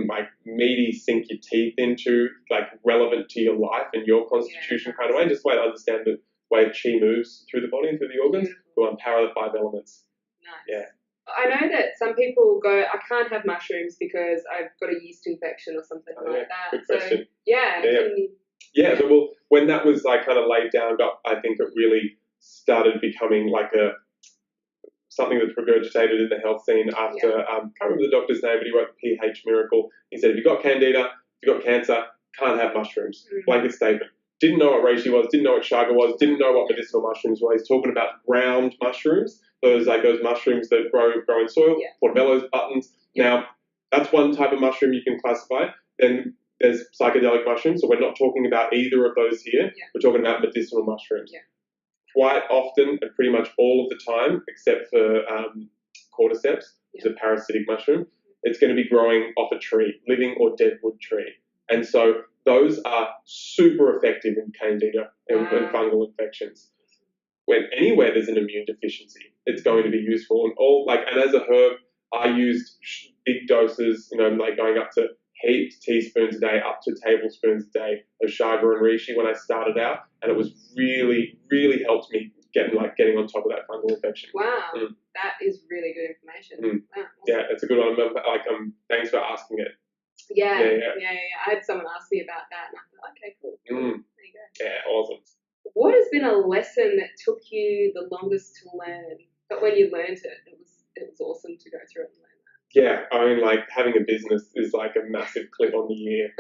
like meaty sink your teeth into, like relevant to your life and your constitution kind of way, just way to understand the way chi moves through the body and through the organs. Go Power of the Five Elements. Nice. Yeah. I know that some people go, I can't have mushrooms because I've got a yeast infection or something like that. Good question. So, well, when that was like kind of laid down, I think it really started becoming like something that's regurgitated in the health scene after, I can't remember the doctor's name, but he wrote the pH Miracle. He said, if you've got candida, if you've got cancer, can't have mushrooms. Blanket statement. Didn't know what reishi was, didn't know what chaga was, didn't know what medicinal mushrooms were. He's talking about ground mushrooms, those mushrooms that grow in soil, portobellos, buttons. Now, that's one type of mushroom you can classify. Then there's psychedelic mushrooms, so we're not talking about either of those here. We're talking about medicinal mushrooms. Quite often, and pretty much all of the time, except for cordyceps, which is a parasitic mushroom, it's going to be growing off a tree, living or dead wood tree. And so those are super effective in candida and fungal infections. When anywhere there's an immune deficiency, it's going to be useful. And as a herb, I used big doses, like going up to teaspoons a day, up to tablespoons a day of chaga and reishi when I started out, and it was really, really helped me getting on top of that fungal infection. Wow, that is really good information. Wow, awesome. Yeah, it's a good one. Thanks for asking it. Yeah. I had someone ask me about that, and I thought, okay, cool. There you go. Yeah, awesome. What has been a lesson that took you the longest to learn, but when you learned it was awesome to go through it and learn that? Yeah, I mean, having a business is like a massive clip on the ear,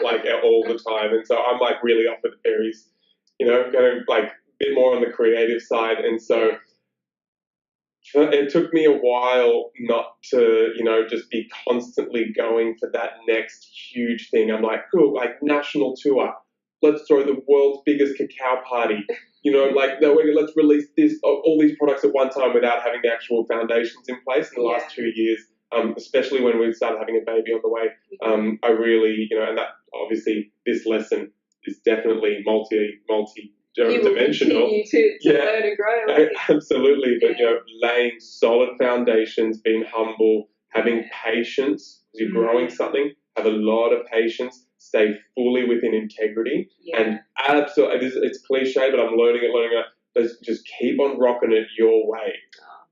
all the time. And so I'm really off with the fairies, going bit more on the creative side, and so it took me a while not to, just be constantly going for that next huge thing. I'm like, cool, like national tour. Let's throw the world's biggest cacao party. Like, no, let's release all these products at one time without having the actual foundations in place. In the last 2 years, especially when we started having a baby on the way, I really, and that obviously this lesson is definitely You will dimensional. continue to learn and grow. Absolutely, but laying solid foundations, being humble, having patience because you're growing something. Have a lot of patience. Stay fully within integrity, and absolutely, it's cliche, but I'm learning it. Let's just keep on rocking it your way.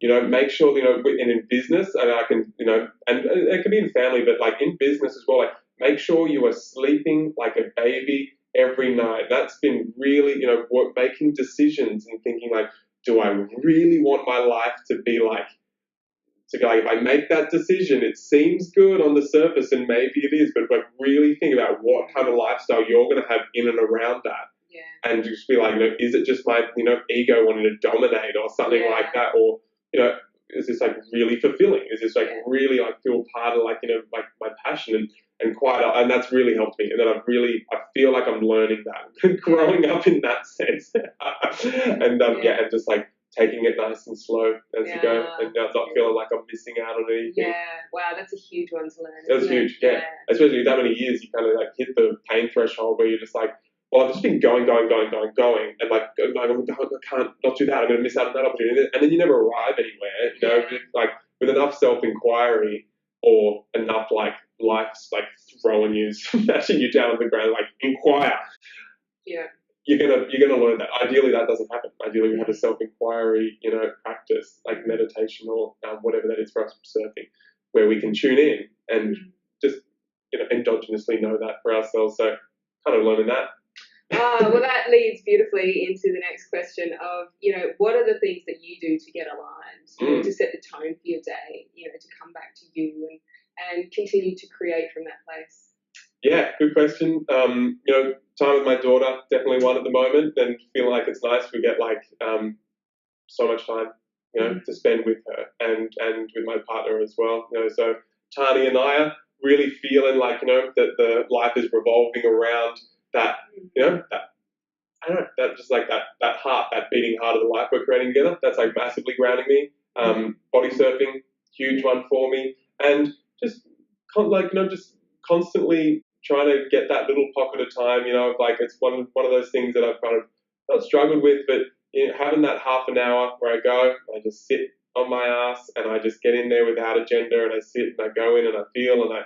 Make sure and in business, and I can, and it can be in family, but like in business as well. Like, make sure you are sleeping like a baby every night. That's been really, making decisions and thinking like, do I really want my life to be like, if I make that decision, it seems good on the surface and maybe it is, but like really think about what kind of lifestyle you're going to have in and around that. And just be like, is it just my, ego wanting to dominate or something like that? Or, is this like really fulfilling? Is this like really like feel part of like, like my passion and and that's really helped me. And then I feel like I'm learning that, growing up in that sense. And and just like taking it nice and slow as you go, and not feeling like I'm missing out on anything. Yeah, wow, that's a huge one to learn. That's huge, especially that many years. You kind of like hit the pain threshold where you're just like, well, I've just been going, and like I can't not do that. I'm going to miss out on that opportunity, and then you never arrive anywhere. Like with enough self-inquiry or enough like life's like throwing you, smashing you down on the ground, like inquire. Yeah. You're gonna learn that. Ideally, that doesn't happen. Ideally, we have a self-inquiry, practice like meditation or whatever that is for us surfing, where we can tune in and just endogenously know that for ourselves. So, kind of learning that. Well, that leads beautifully into the next question of, what are the things that you do to get aligned, to set the tone for your day, to come back to you and continue to create from that place? Yeah, good question. Time with my daughter, definitely one at the moment, and feeling like it's nice. We get like so much time, to spend with her and with my partner as well. So Tani and I are really feeling like, that the life is revolving around that, that, I don't know, that just like that heart, that beating heart of the life we're creating together. That's like massively grounding me. Body surfing, huge one for me, and just just constantly trying to get that little pocket of time, like it's one of those things that I've kind of not struggled with, but having that half an hour where I go, I just sit on my ass and I just get in there without agenda, and I sit and I go in and I feel and I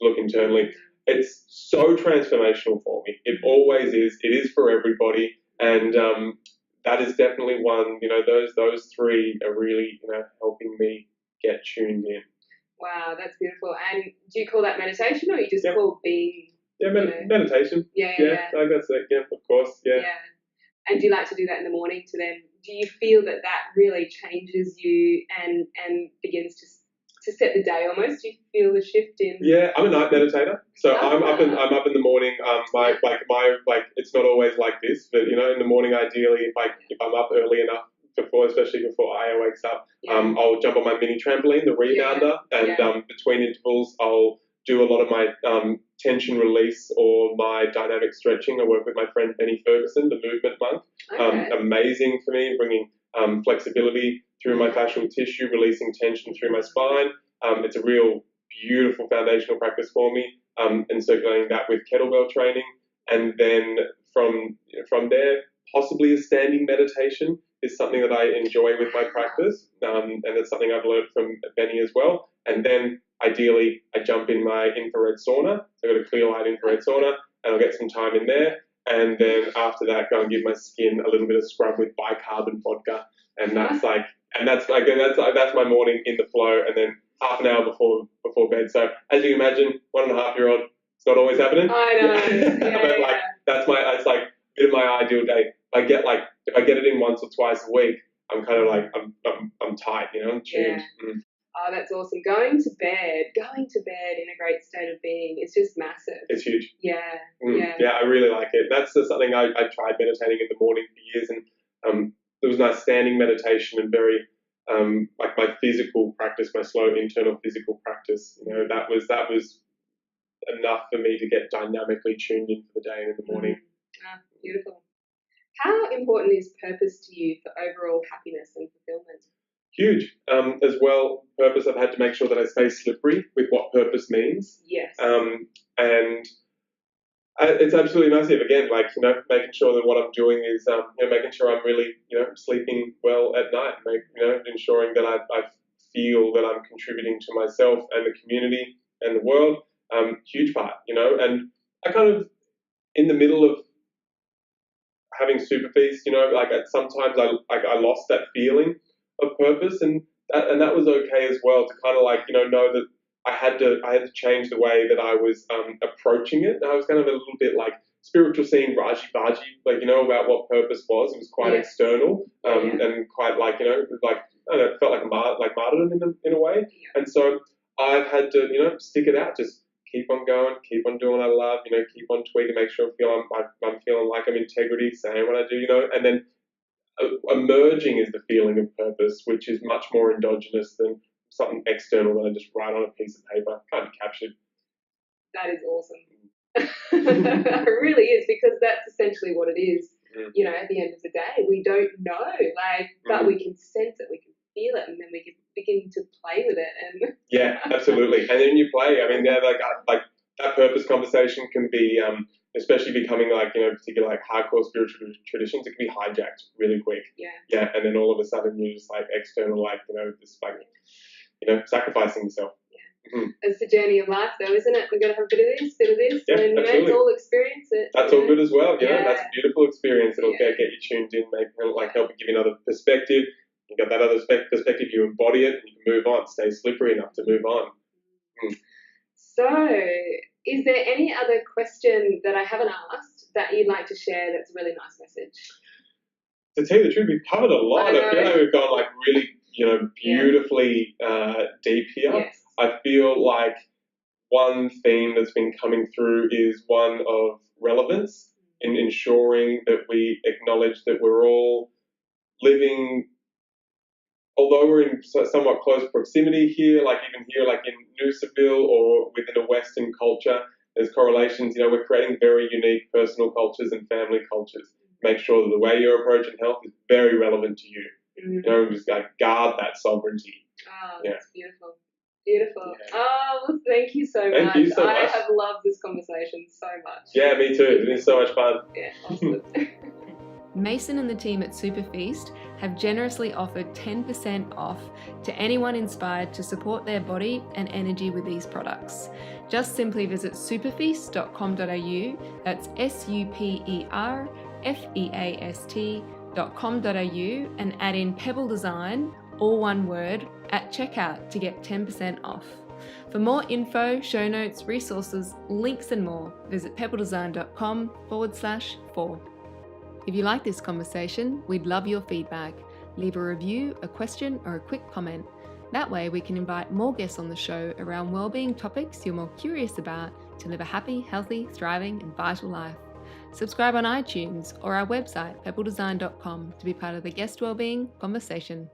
look internally. It's so transformational for me. It always is. It is for everybody, and that is definitely one. Those three are really helping me get tuned in. Wow, that's beautiful. And do you call that meditation, or you just call being? Yeah, meditation. Yeah. I guess that. Yeah, of course. Yeah. And do you like to do that in the morning? Do you feel that really changes you and begins to set the day almost? Do you feel the shift in? Yeah, I'm a night meditator, so I'm up in the morning. My it's not always like this, but in the morning, ideally, if I'm up early enough, especially before Aya wakes up, I'll jump on my mini trampoline, the rebounder, and between intervals, I'll do a lot of my tension release or my dynamic stretching. I work with my friend Benny Ferguson, the movement monk. Amazing for me, bringing flexibility through my fascial tissue, releasing tension through my spine. It's a real beautiful foundational practice for me, and circulating that with kettlebell training. And then from there, possibly a standing meditation is something that I enjoy with my practice, and it's something I've learned from Benny as well. And then ideally, I jump in my infrared sauna. So I've got a clear light infrared sauna, and I'll get some time in there. And then after that, go and give my skin a little bit of scrub with bicarbonate vodka, and that's that's my morning in the flow. And then half an hour before bed. So as you can imagine, 1.5-year-old, it's not always happening. I know. But that's it's like a bit of my ideal day. If I get it in once or twice a week, I'm kind of like I'm tight, I'm tuned. Oh, that's awesome. Going to bed in a great state of being is just massive. It's huge. Yeah. Yeah, I really like it. That's something I tried meditating in the morning for years, and my standing meditation and very like my physical practice, my slow internal physical practice. You know, that was enough for me to get dynamically tuned in for the day and in the morning. Beautiful. How important is purpose to you for overall happiness and fulfillment? Huge. As well, purpose, I've had to make sure that I stay slippery with what purpose means. Yes. And it's absolutely massive. Again, like, you know, making sure that what I'm doing is, you know, making sure I'm really, you know, sleeping well at night, you know, ensuring that I feel that I'm contributing to myself and the community and the world. Huge part, you know, and I kind of, in the middle of having super feast, you know, like sometimes I lost that feeling of purpose, and that was okay as well, to kind of like, you know that I had to change the way that I was approaching it. And I was kind of a little bit like spiritual scene Raji-Baji, like, you know, about what purpose was. It was quite external, and quite like, you know, like, I don't know, it felt like martyrdom in a way. And so I've had to, you know, stick it out, just keep on going, keep on doing what I love, you know, keep on tweaking, make sure I'm feeling like I'm integrity, saying what I do, you know, and then emerging is the feeling of purpose, which is much more endogenous than something external that I just write on a piece of paper. Can't be captured. That is awesome. It really is, because that's essentially what it is. You know, at the end of the day, we don't know, like, but we can sense it, we can feel it, and then we can begin to play with it. And yeah, absolutely. And then you play. I mean, like that purpose conversation can be, especially becoming like, you know, particular like hardcore spiritual traditions, it can be hijacked really quick. Yeah. And then all of a sudden you're just like external, like, you know, just like, you know, sacrificing yourself. It's the journey of life, though, isn't it? We're going to have a bit of this, yeah, and it's all experience it. That's all good as well. You know, that's a beautiful experience. It'll get you tuned in, maybe like help you give you another perspective. You got that other perspective, you embody it, and you can move on. Stay slippery enough to move on. So, is there any other question that I haven't asked that you'd like to share that's a really nice message? To tell you the truth, we've covered a lot. I feel like we've gone like really, you know, beautifully deep here. Yes. I feel like one theme that's been coming through is one of relevance, in ensuring that we acknowledge that we're all living, although we're in somewhat close proximity here, like even here, like in Noosaville or within a Western culture, there's correlations. You know, we're creating very unique personal cultures and family cultures. Make sure that the way you're approaching health is very relevant to you. You know, just like guard that sovereignty. Oh, that's beautiful. Beautiful. Yeah. Oh, well, thank you so much. Thank you so much. I have loved this conversation so much. Yeah, me too. It is so much fun. Yeah, awesome. Mason and the team at Superfeast have generously offered 10% off to anyone inspired to support their body and energy with these products. Just simply visit superfeast.com.au, that's superfeast.com.au, and add in Pebble Design, all one word, at checkout to get 10% off. For more info, show notes, resources, links and more, visit pebbledesign.com/4. If you like this conversation, we'd love your feedback. Leave a review, a question, or a quick comment. That way we can invite more guests on the show around wellbeing topics you're more curious about to live a happy, healthy, thriving, and vital life. Subscribe on iTunes or our website, pebbledesign.com, to be part of the guest wellbeing conversation.